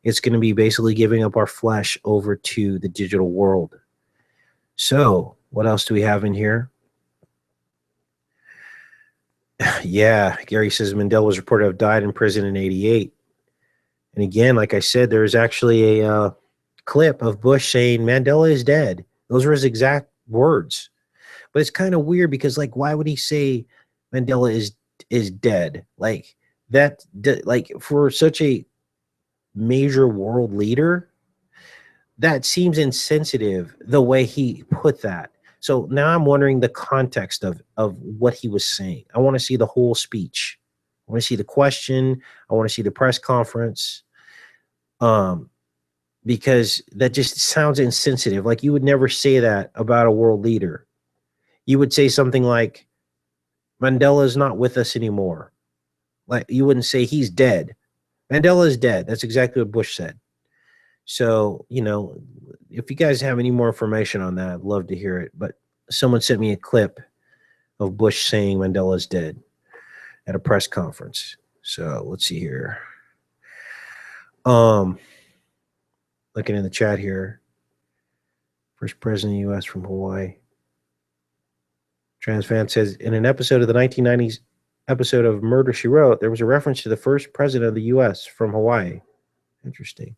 It's going to be basically giving up our flesh over to the digital world. So what else do we have in here? Yeah, Gary says Mandela was reported to have died in prison in '88. And again, like I said, there's actually a clip of Bush saying Mandela is dead. Those were his exact words. But it's kind of weird because, like, why would he say Mandela is dead? Like that, like for such a major world leader, that seems insensitive the way he put that. So now I'm wondering the context of what he was saying. I want to see the whole speech. I want to see the question. I want to see the press conference. Because that just sounds insensitive. Like you would never say that about a world leader. You would say something like, Mandela is not with us anymore. Like you wouldn't say he's dead. Mandela is dead. That's exactly what Bush said. So, you know, if you guys have any more information on that, I'd love to hear it. But someone sent me a clip of Bush saying Mandela is dead at a press conference. So let's see here. Looking in the chat here. First president of the U.S. from Hawaii. Transfan says, in an episode of the 1990s episode of Murder, She Wrote, there was a reference to the first president of the U.S. from Hawaii. Interesting.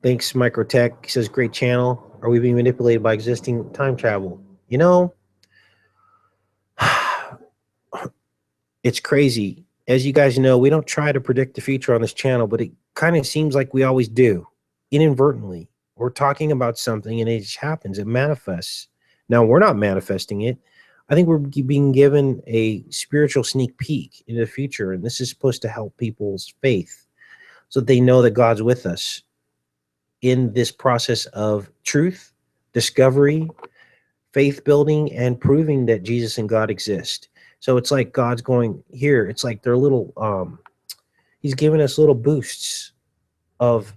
Thanks, Microtech. He says, great channel. Are we being manipulated by existing time travel? You know, it's crazy. As you guys know, we don't try to predict the future on this channel, but it kind of seems like we always do, inadvertently. We're talking about something and it just happens. It manifests. Now, we're not manifesting it. I think we're being given a spiritual sneak peek into the future, and this is supposed to help people's faith so that they know that God's with us in this process of truth, discovery, faith building, and proving that Jesus and God exist. So it's like God's going here. It's like they're little, he's giving us little boosts of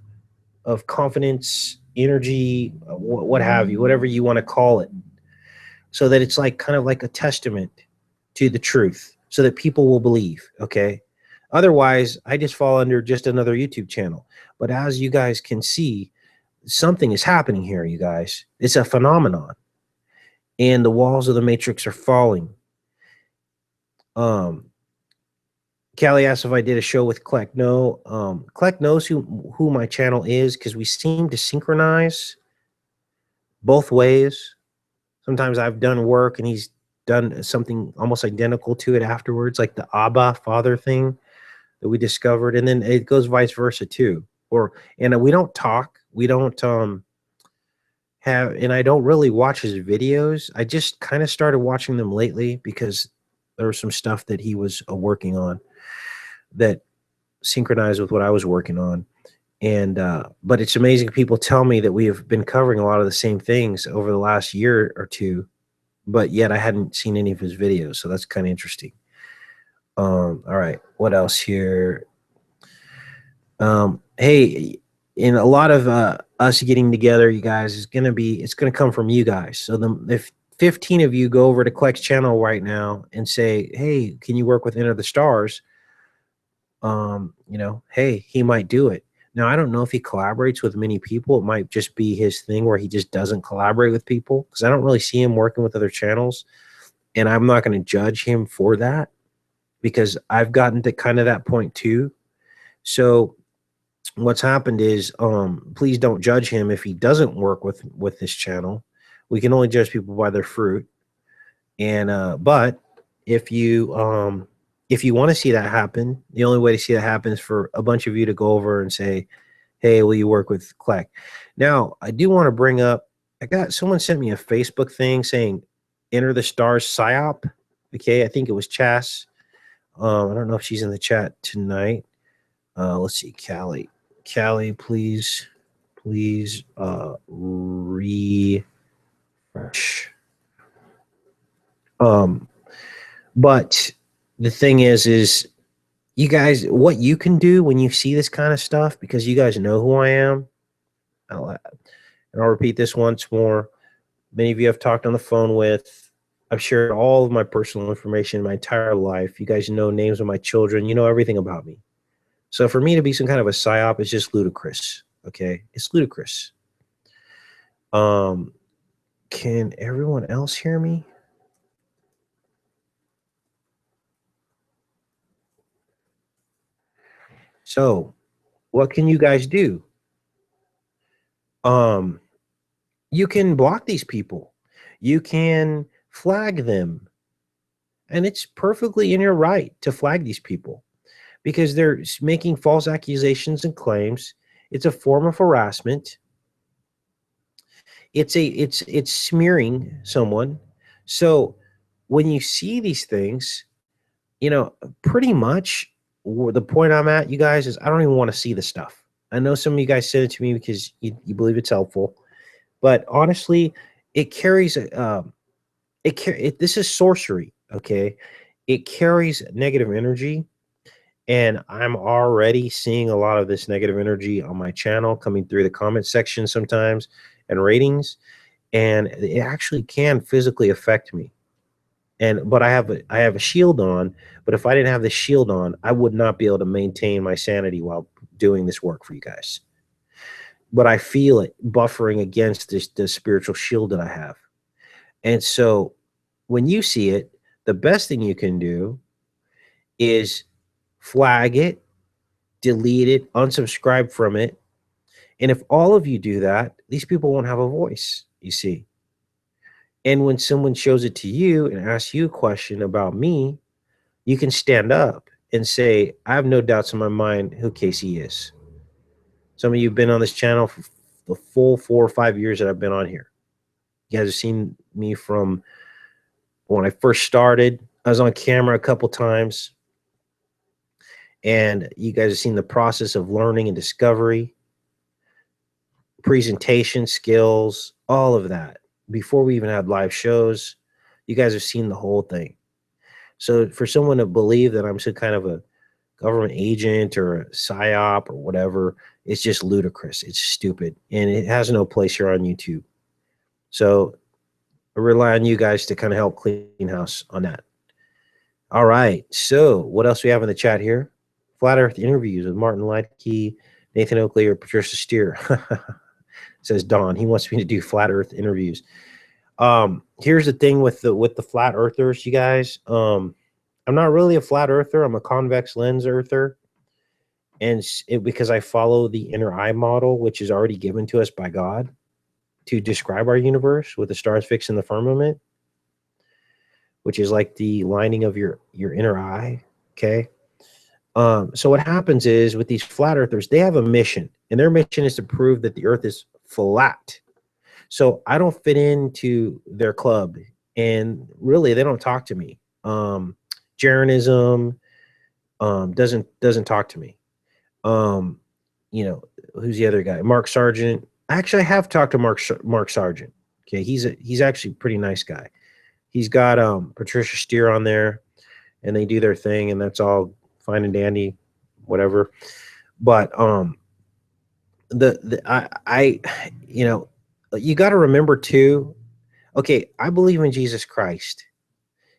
confidence, energy, what have you, whatever you want to call it. So that it's like kind of like a testament to the truth so that people will believe. Okay. Otherwise, I just fall under just another YouTube channel. But as you guys can see, something is happening here, you guys. It's a phenomenon. And the walls of the matrix are falling. Callie asked if I did a show with Kleck. No, Kleck knows who my channel is because we seem to synchronize both ways. Sometimes I've done work and he's done something almost identical to it afterwards, like the Abba Father thing that we discovered. And then it goes vice versa too. And we don't talk. We don't and I don't really watch his videos. I just kind of started watching them lately because there was some stuff that he was working on that synchronized with what I was working on. And but it's amazing. People tell me that we have been covering a lot of the same things over the last year or two, but yet I hadn't seen any of his videos. So that's kind of interesting. All right. What else here? Hey, in a lot of us getting together, you guys, it's going to come from you guys. So if 15 of you go over to Kleck's channel right now and say, hey, can you work with Enter the Stars? You know, hey, he might do it. Now, I don't know if he collaborates with many people. It might just be his thing where he just doesn't collaborate with people because I don't really see him working with other channels. And I'm not going to judge him for that because I've gotten to kind of that point too. So what's happened is, please don't judge him if he doesn't work with this channel. We can only judge people by their fruit. And, but if you want to see that happen, the only way to see that happen is for a bunch of you to go over and say, hey, will you work with Kleck? Now, I do want to bring up, someone sent me a Facebook thing saying, Enter the Stars PSYOP. Okay, I think it was Chas. I don't know if she's in the chat tonight. Let's see, Callie. Callie, please refresh. But the thing is you guys, what you can do when you see this kind of stuff, because you guys know who I am, and I'll repeat this once more. Many of you I've talked on the phone with. I've shared all of my personal information my entire life. You guys know names of my children. You know everything about me. So for me to be some kind of a psyop is just ludicrous. Okay, it's ludicrous. Can everyone else hear me? So what can you guys do? You can block these people. You can flag them. And it's perfectly in your right to flag these people because they're making false accusations and claims. It's a form of harassment. It's smearing someone. So when you see these things, you know, pretty much the point I'm at, you guys, is I don't even want to see the stuff. I know some of you guys send it to me because you believe it's helpful, but honestly, it carries this is sorcery. Okay, it carries negative energy, and I'm already seeing a lot of this negative energy on my channel coming through the comment section sometimes and ratings, and it actually can physically affect me. but I have a shield on. But if I didn't have the shield on, I would not be able to maintain my sanity while doing this work for you guys. But I feel it buffering against the spiritual shield that I have. And so when you see it, the best thing you can do is flag it, delete it, unsubscribe from it. And if all of you do that, these people won't have a voice, you see. And when someone shows it to you and asks you a question about me, you can stand up and say, I have no doubts in my mind who Casey is. Some of you have been on this channel for the full 4 or 5 years that I've been on here. You guys have seen me from when I first started. I was on camera a couple times. And you guys have seen the process of learning and discovery, presentation skills, all of that. Before we even had live shows, you guys have seen the whole thing. So for someone to believe that I'm some kind of a government agent or a psyop or whatever, it's just ludicrous. It's stupid. And it has no place here on YouTube. So I rely on you guys to kind of help clean house on that. All right. So what else we have in the chat here? Flat Earth interviews with Martin Lidke, Nathan Oakley, or Patricia Steer. Says Don. He wants me to do flat Earth interviews. Here's the thing with the flat earthers, you guys. I'm not really a flat earther. I'm a convex lens earther. And because I follow the inner eye model, which is already given to us by God to describe our universe with the stars fixed in the firmament, which is like the lining of your inner eye. Okay. So what happens is with these flat earthers, they have a mission, and their mission is to prove that the earth is flat. So I don't fit into their club, and really they don't talk to me. Jeranism doesn't talk to me. You know, who's the other guy? Mark Sargent. Actually, I have talked to Mark Sargent. Okay, he's actually a pretty nice guy. He's got Patricia Steer on there, and they do their thing, and that's all fine and dandy, whatever. But I you know, you got to remember too. Okay, I believe in Jesus Christ,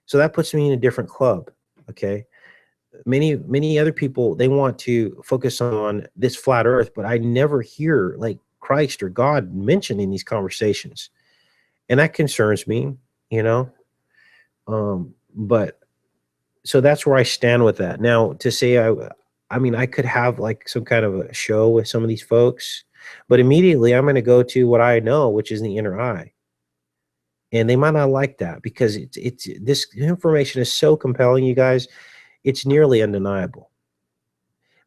so that puts me in a different club. Okay, many other people, they want to focus on this flat Earth, but I never hear like Christ or God mentioned in these conversations, and that concerns me. You know, but so that's where I stand with that. Now, to say I mean, I could have like some kind of a show with some of these folks, but immediately I'm going to go to what I know, which is the inner eye. And they might not like that because it's this information is so compelling, you guys. It's nearly undeniable.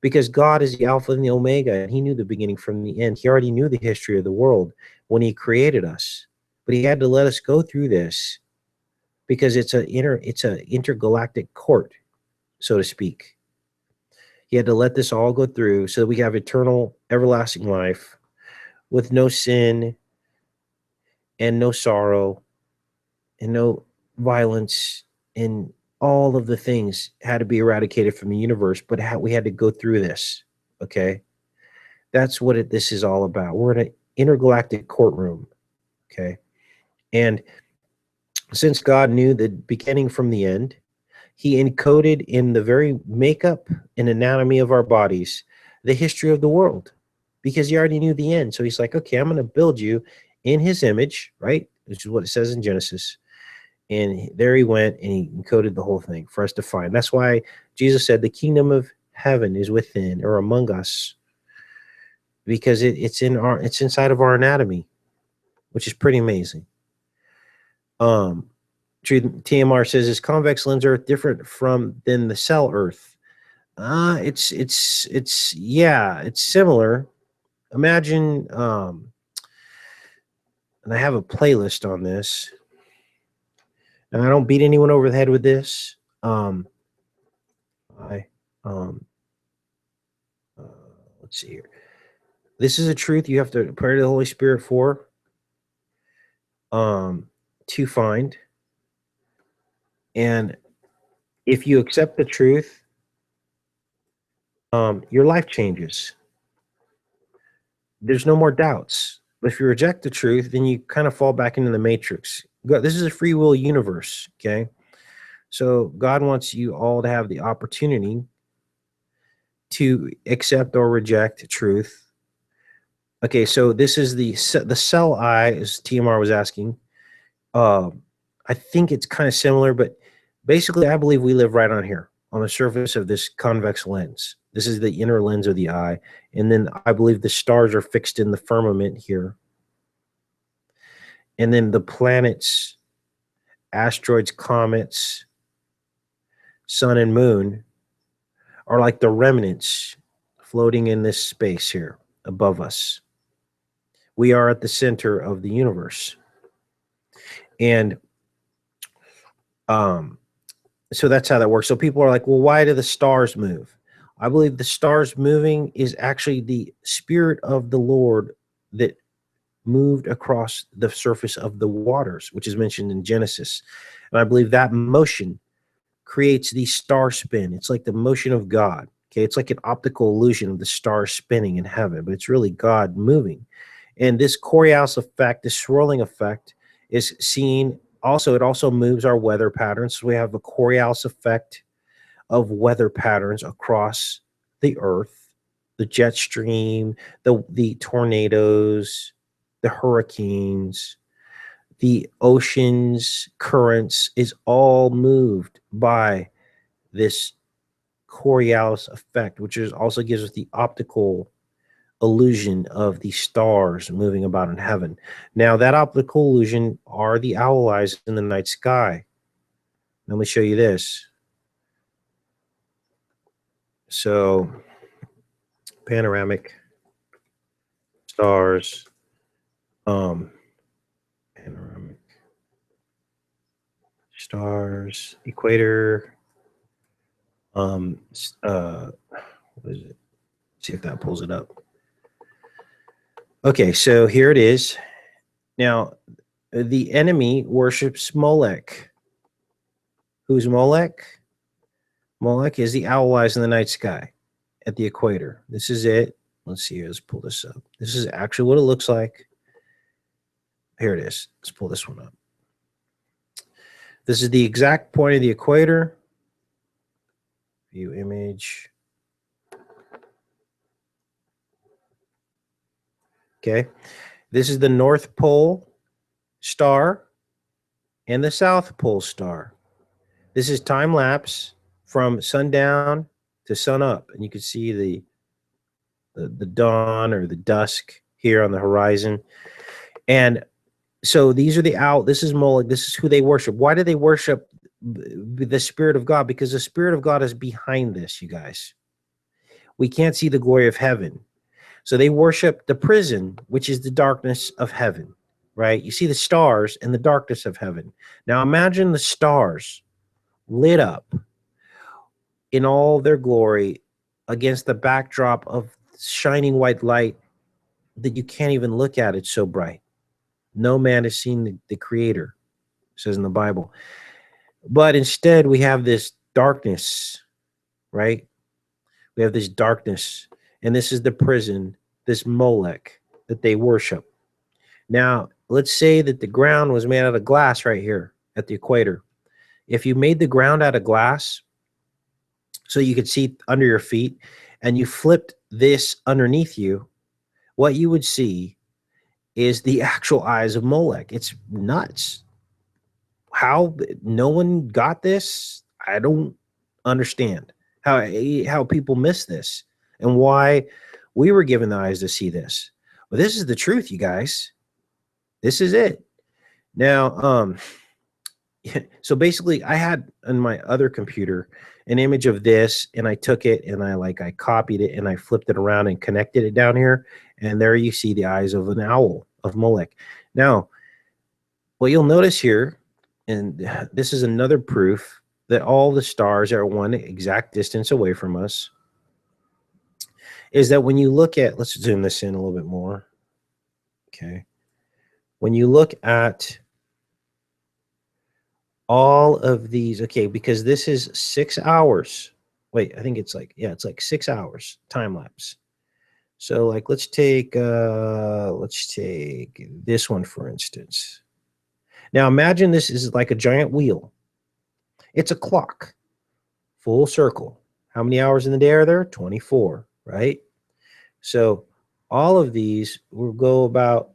Because God is the Alpha and the Omega, and he knew the beginning from the end. He already knew the history of the world when he created us. But he had to let us go through this because it's an intergalactic court, so to speak. He had to let this all go through so that we have eternal, everlasting life with no sin and no sorrow and no violence, and all of the things had to be eradicated from the universe, but we had to go through this, okay? That's what this is all about. We're in an intergalactic courtroom, okay? And since God knew the beginning from the end, he encoded in the very makeup and anatomy of our bodies the history of the world, because he already knew the end. So he's like, okay, I'm going to build you in his image, right? Which is what it says in Genesis. And there he went and he encoded the whole thing for us to find. That's why Jesus said the kingdom of heaven is within or among us, because it's inside of our anatomy, which is pretty amazing. TMR says, is convex lens Earth different than the cell Earth? Yeah, it's similar. Imagine, and I have a playlist on this, and I don't beat anyone over the head with this. Let's see here. This is a truth you have to pray to the Holy Spirit for, to find. And if you accept the truth, your life changes. There's no more doubts. But if you reject the truth, then you kind of fall back into the matrix. This is a free will universe, okay? So God wants you all to have the opportunity to accept or reject truth. Okay, so this is the cell eye, as TMR was asking. I think it's kind of similar, but basically I believe we live right on here on the surface of this convex lens. This is the inner lens of the eye. And then I believe the stars are fixed in the firmament here. And then the planets, asteroids, comets, sun and moon are like the remnants floating in this space here above us. We are at the center of the universe. And so that's how that works. So people are like, well, why do the stars move? I believe the stars moving is actually the spirit of the Lord that moved across the surface of the waters, which is mentioned in Genesis. And I believe that motion creates the star spin. It's like the motion of God. Okay, it's like an optical illusion of the stars spinning in heaven, but it's really God moving. And this Coriolis effect, this swirling effect, is seen also. It also moves our weather patterns. So we have a Coriolis effect of weather patterns across the earth, the jet stream, the tornadoes, the hurricanes, the oceans, currents is all moved by this Coriolis effect, which is also gives us the optical illusion of the stars moving about in heaven. Now, that optical illusion are the owl eyes in the night sky. Let me show you this. So, panoramic stars, panoramic stars, equator, what is it? See if that pulls it up. Okay, so here it is. Now, the enemy worships Molech. Who's Molech? Molech is the owl eyes in the night sky at the equator. This is it. Let's see, let's pull this up. This is actually what it looks like. Here it is. Let's pull this one up. This is the exact point of the equator. View image. Okay. This is the North Pole star and the South Pole star. This is time lapse from sundown to sun up, and you can see the dawn or the dusk here on the horizon. And so these are the owl. This is Moloch. This is who they worship. Why do they worship the Spirit of God? Because the Spirit of God is behind this, you guys. We can't see the glory of heaven. So they worship the prison, which is the darkness of heaven, right? You see the stars in the darkness of heaven. Now imagine the stars lit up in all their glory against the backdrop of shining white light that you can't even look at. It's so bright. No man has seen the Creator, it says in the Bible. But instead, we have this darkness, right? We have this darkness, and this is the prison, this Molech that they worship. Now, let's say that the ground was made out of glass right here at the equator. If you made the ground out of glass so you could see under your feet, and you flipped this underneath you, what you would see is the actual eyes of Molech. It's nuts. How no one got this, I don't understand. How people miss this and why we were given the eyes to see this. But this is the truth, you guys. This is it. Now, so basically I had on my other computer an image of this, and I took it and I copied it and I flipped it around and connected it down here. And there you see the eyes of an owl of Molech. Now, what you'll notice here, and this is another proof that all the stars are one exact distance away from us, is that when you look at, let's zoom this in a little bit more. Okay. When you look at all of these, okay, because this is 6 hours. Wait, I think it's like, yeah, it's like 6 hours time lapse. So like, let's take this one, for instance. Now imagine this is like a giant wheel, It's a clock, full circle. How many hours in the day are there? 24, right? So all of these will go about,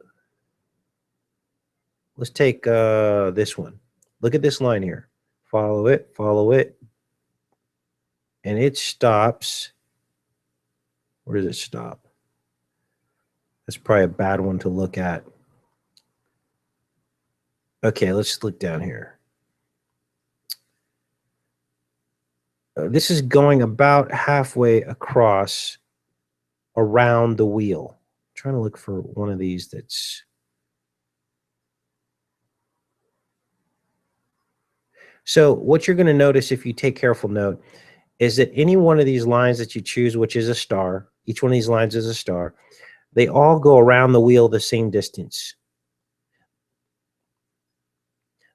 let's take this one. Look at this line here. Follow it, and it stops. Where does it stop? That's probably a bad one to look at. Okay, let's look down here. This is going about halfway across around the wheel. I'm trying to look for one of these that's... So what you're going to notice if you take careful note is that any one of these lines that you choose, which is a star, each one of these lines is a star, they all go around the wheel the same distance.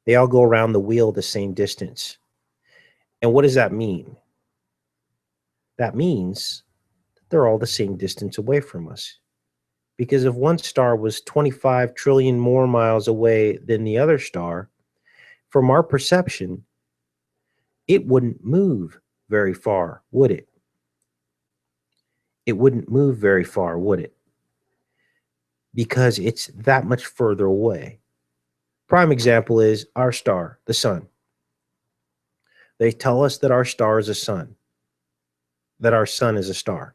They all go around the wheel the same distance. And what does that mean? That means that they're all the same distance away from us. Because if one star was 25 trillion more miles away than the other star, from our perception, it wouldn't move very far, would it? It wouldn't move very far, would it? Because it's that much further away. Prime example is our star, the sun. They tell us that our star is a sun, that our sun is a star.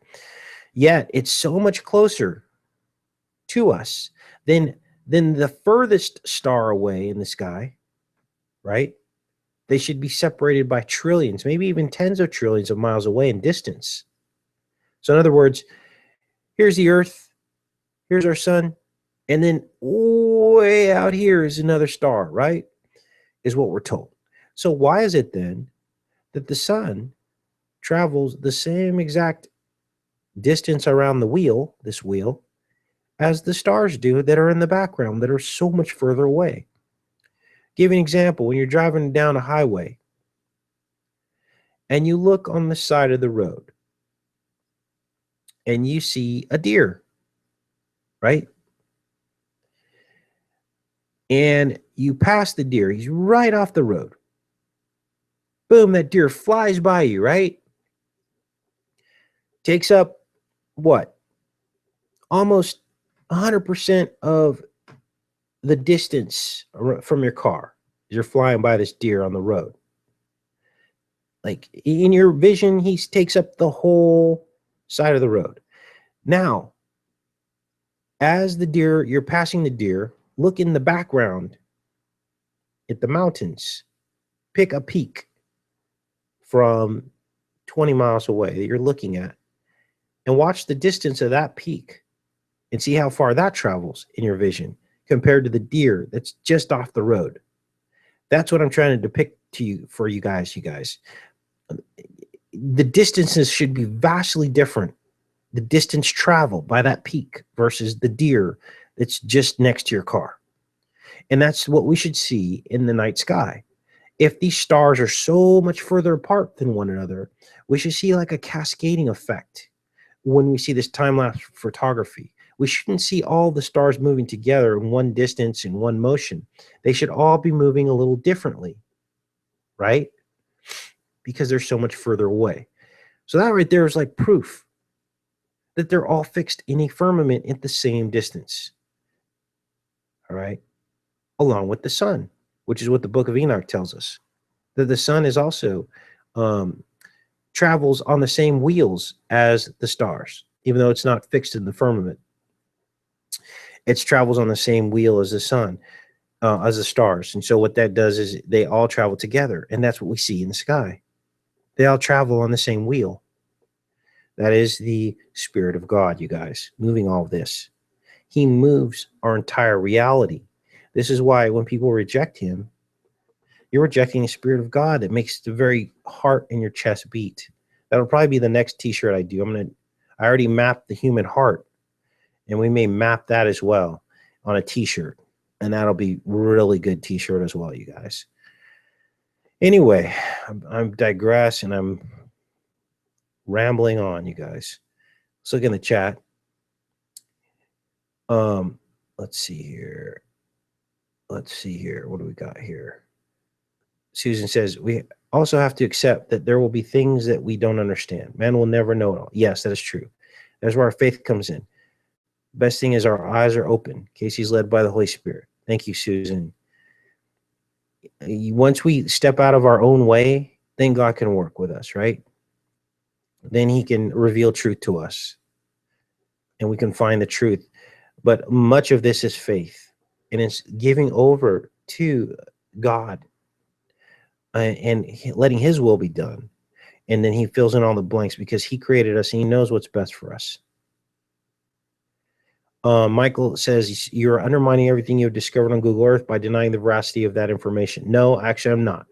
Yet it's so much closer to us than the furthest star away in the sky, right? They should be separated by trillions, maybe even tens of trillions of miles away in distance. So in other words, here's the Earth, here's our sun, and then way out here is another star, right? Is what we're told. So why is it then that the sun travels the same exact distance around the wheel, this wheel, as the stars do that are in the background that are so much further away? Give you an example. When you're driving down a highway and you look on the side of the road and you see a deer, right? And you pass the deer, he's right off the road. Boom, that deer flies by you, right? Takes up what? Almost 100% of the distance from your car. You're flying by this deer on the road. Like in your vision, he takes up the whole side of the road. Now, as the deer, you're passing the deer, look in the background at the mountains. Pick a peak from 20 miles away that you're looking at and watch the distance of that peak and see how far that travels in your vision compared to the deer that's just off the road. That's what I'm trying to depict to you for you guys. The distances should be vastly different. The distance traveled by that peak versus the deer that's just next to your car. And that's what we should see in the night sky. If these stars are so much further apart than one another, we should see like a cascading effect when we see this time-lapse photography. We shouldn't see all the stars moving together in one distance, in one motion. They should all be moving a little differently, right? Because they're so much further away. So that right there is like proof that they're all fixed in a firmament at the same distance. All right? Along with the sun, which is what the book of Enoch tells us. That the sun is also travels on the same wheels as the stars, even though it's not fixed in the firmament. It travels on the same wheel as the sun, as the stars. And so what that does is they all travel together, and that's what we see in the sky. They all travel on the same wheel. That is the Spirit of God, you guys, moving all of this. He moves our entire reality. This is why when people reject him, you're rejecting the Spirit of God that makes the very heart in your chest beat. That'll probably be the next t-shirt I do. I already mapped the human heart, and we may map that as well on a t-shirt. And that'll be really good t-shirt as well, you guys. Anyway, I'm digress and I'm rambling on, you guys. Let's look in the chat. Let's see here. What do we got here? Susan says, we also have to accept that there will be things that we don't understand. Man will never know it all. Yes, that is true. That's where our faith comes in. Best thing is our eyes are open. Casey's led by the Holy Spirit. Thank you, Susan. Once we step out of our own way, then God can work with us, right? Then he can reveal truth to us and we can find the truth. But much of this is faith, and it's giving over to God and letting his will be done. And then he fills in all the blanks because he created us and he knows what's best for us. Michael says, you're undermining everything you've discovered on Google Earth by denying the veracity of that information. No, actually, I'm not.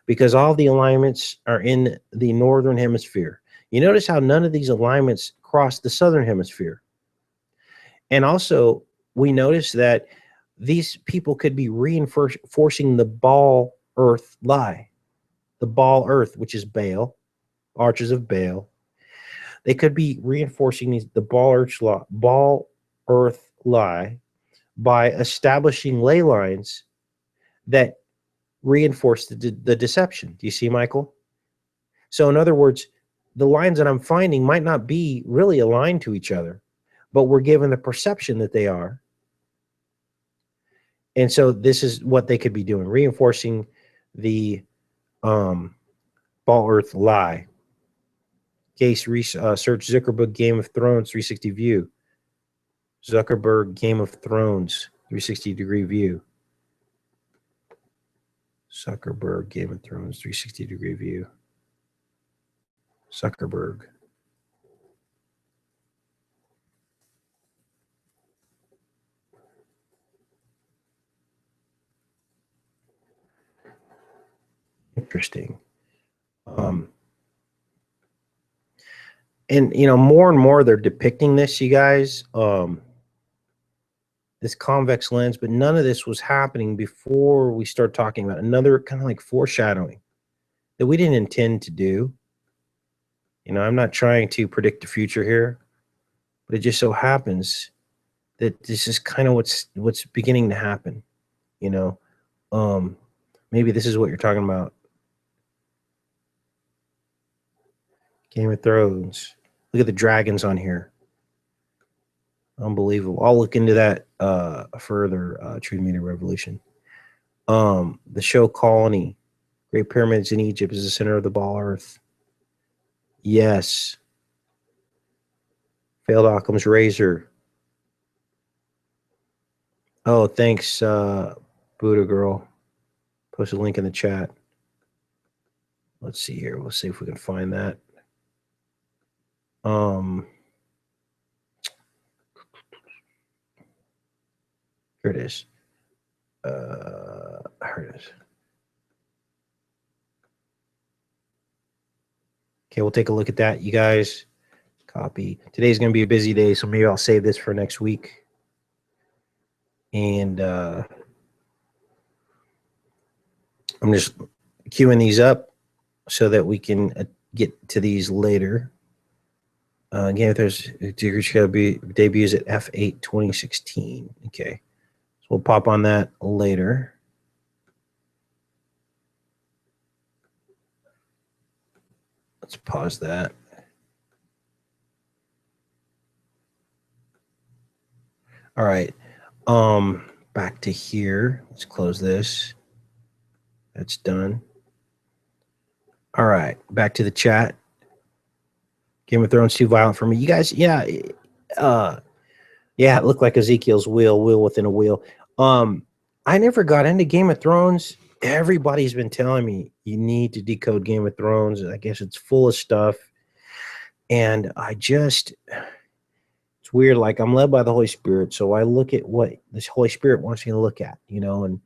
Because all the alignments are in the northern hemisphere. You notice how none of these alignments cross the southern hemisphere. And also, we notice that these people could be reinforcing the ball earth lie. The ball earth, which is Baal, arches of Baal. They could be reinforcing the ball earth lie by establishing ley lines that reinforce the deception. Do you see, Michael? So in other words, the lines that I'm finding might not be really aligned to each other, but we're given the perception that they are. And so this is what they could be doing, reinforcing the ball earth lie. Case search Zuckerberg Game of Thrones 360 view. Zuckerberg Game of Thrones 360 degree view. Zuckerberg Game of Thrones 360 degree view. Zuckerberg. Interesting. And you know, more and more they're depicting this, you guys, this convex lens, but none of this was happening before we start talking about another kind of like foreshadowing that we didn't intend to do. You know, I'm not trying to predict the future here, but it just so happens that this is kind of what's beginning to happen. You know, maybe this is what you're talking about. Game of Thrones. Look at the dragons on here. Unbelievable. I'll look into that further. Truth Media Revolution. The show Colony. Great Pyramids in Egypt is the center of the ball earth. Yes. Failed Occam's razor. Oh, thanks, Buddha girl. Post a link in the chat. Let's see here. We'll see if we can find that. Here it is. Here it is. Okay, we'll take a look at that, you guys. Copy. Today's going to be a busy day, so maybe I'll save this for next week. And I'm just queuing these up so that we can get to these later. Game of Thrones debuts at F8 2016. Okay. So we'll pop on that later. Let's pause that. All right. Back to here. Let's close this. That's done. All right. Back to the chat. Game of Thrones too violent for me. You guys, yeah. Yeah, it looked like Ezekiel's wheel within a wheel. I never got into Game of Thrones. Everybody's been telling me you need to decode Game of Thrones. I guess it's full of stuff. And it's weird. Like, I'm led by the Holy Spirit. So I look at what this Holy Spirit wants me to look at, you know, and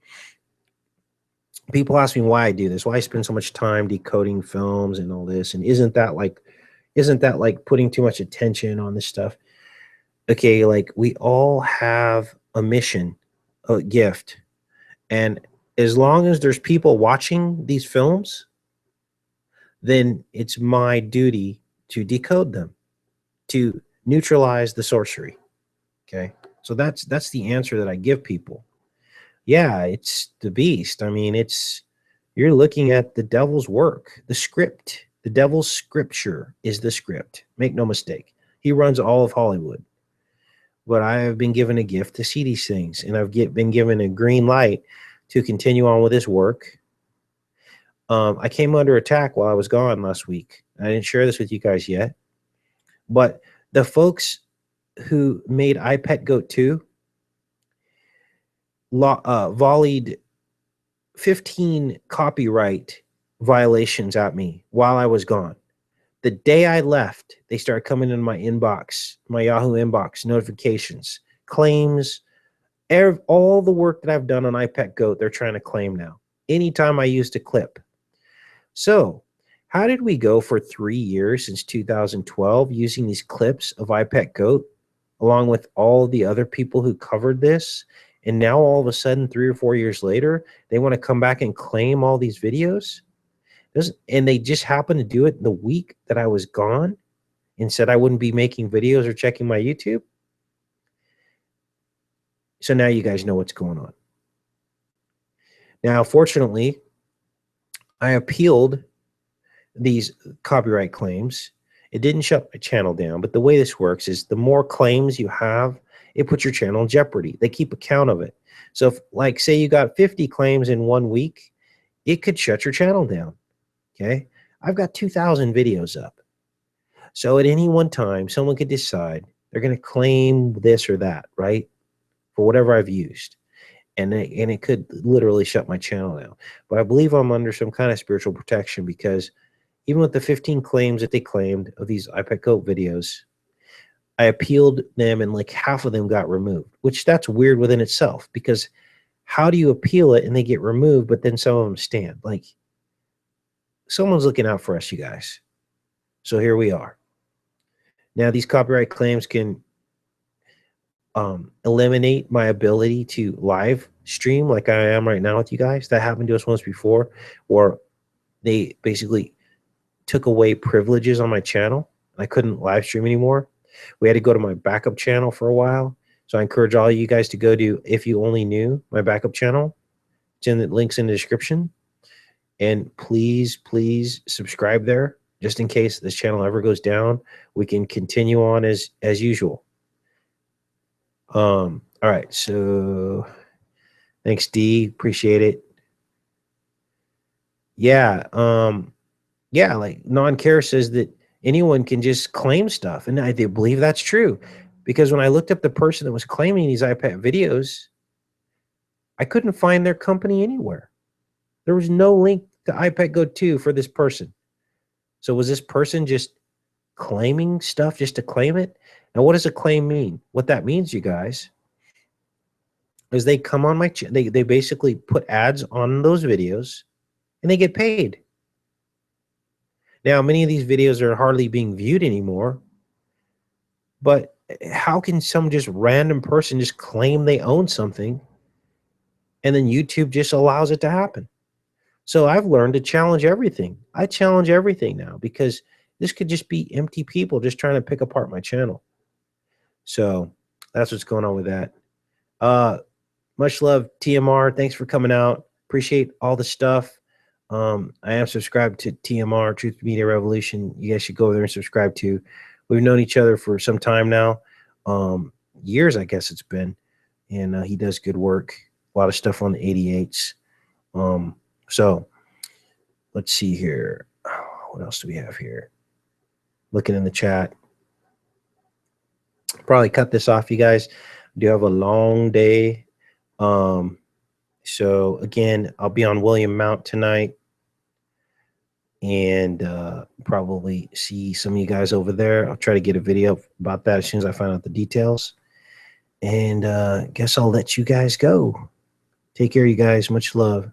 people ask me why I do this, why I spend so much time decoding films and all this. And isn't that like putting too much attention on this stuff? Okay, like we all have a mission, a gift. And as long as there's people watching these films, then it's my duty to decode them, to neutralize the sorcery. Okay, so that's the answer that I give people. Yeah, it's the beast. I mean, it's You're looking at the devil's work, the script. The devil's scripture is the script. Make no mistake. He runs all of Hollywood. But I have been given a gift to see these things, and I've been given a green light to continue on with this work. I came under attack while I was gone last week. I didn't share this with you guys yet, but the folks who made iPet Goat 2 volleyed 15 copyright violations at me while I was gone. The day I left, they started coming in my inbox, my Yahoo inbox, notifications, claims, all the work that I've done on iPet Goat, they're trying to claim now. Anytime I used a clip. So how did we go for 3 years since 2012 using these clips of iPet Goat, along with all the other people who covered this? And now all of a sudden, 3 or 4 years later, they want to come back and claim all these videos? And they just happened to do it the week that I was gone and said I wouldn't be making videos or checking my YouTube. So now you guys know what's going on. Now, fortunately, I appealed these copyright claims. It didn't shut my channel down, but the way this works is the more claims you have, it puts your channel in jeopardy. They keep account of it. So if, like, say you got 50 claims in 1 week, it could shut your channel down. Okay, I've got 2,000 videos up. So at any one time, someone could decide they're going to claim this or that, right? For whatever I've used. And it could literally shut my channel down. But I believe I'm under some kind of spiritual protection, because even with the 15 claims that they claimed of these iPet Goat videos, I appealed them and like half of them got removed, which that's weird within itself, because how do you appeal it and they get removed, but then some of them stand? Like, someone's looking out for us, you guys. So here we are. Now, these copyright claims can eliminate my ability to live stream like I am right now with you guys. That happened to us once before, where they basically took away privileges on my channel. I couldn't live stream anymore. We had to go to my backup channel for a while. So I encourage all of you guys to go to If You Only Knew, my backup channel. It's in the links in the description. And please, please subscribe there, just in case this channel ever goes down. We can continue on as usual. All right, so thanks, D. Appreciate it. Yeah, yeah, like Non-Care says that anyone can just claim stuff, and I do believe that's true, because when I looked up the person that was claiming these iPad videos, I couldn't find their company anywhere. There was no link to iPad Go 2 for this person. So was this person just claiming stuff just to claim it? Now, what does a claim mean? What that means, you guys, is they come on my channel, they basically put ads on those videos and they get paid. Now, many of these videos are hardly being viewed anymore, but how can some just random person just claim they own something and then YouTube just allows it to happen? So I've learned to challenge everything. I challenge everything now, because this could just be empty people just trying to pick apart my channel. So that's what's going on with that. Much love, TMR. Thanks for coming out. Appreciate all the stuff. I am subscribed to TMR, Truth Media Revolution. You guys should go there and subscribe to. We've known each other for some time now. Years, I guess it's been. And he does good work. A lot of stuff on the 88s. So let's see here. What else do we have here? Looking in the chat. Probably cut this off, you guys. I do have a long day. So again, I'll be on William Mount tonight, and probably see some of you guys over there. I'll try to get a video about that as soon as I find out the details. And guess I'll let you guys go. Take care, you guys. Much love.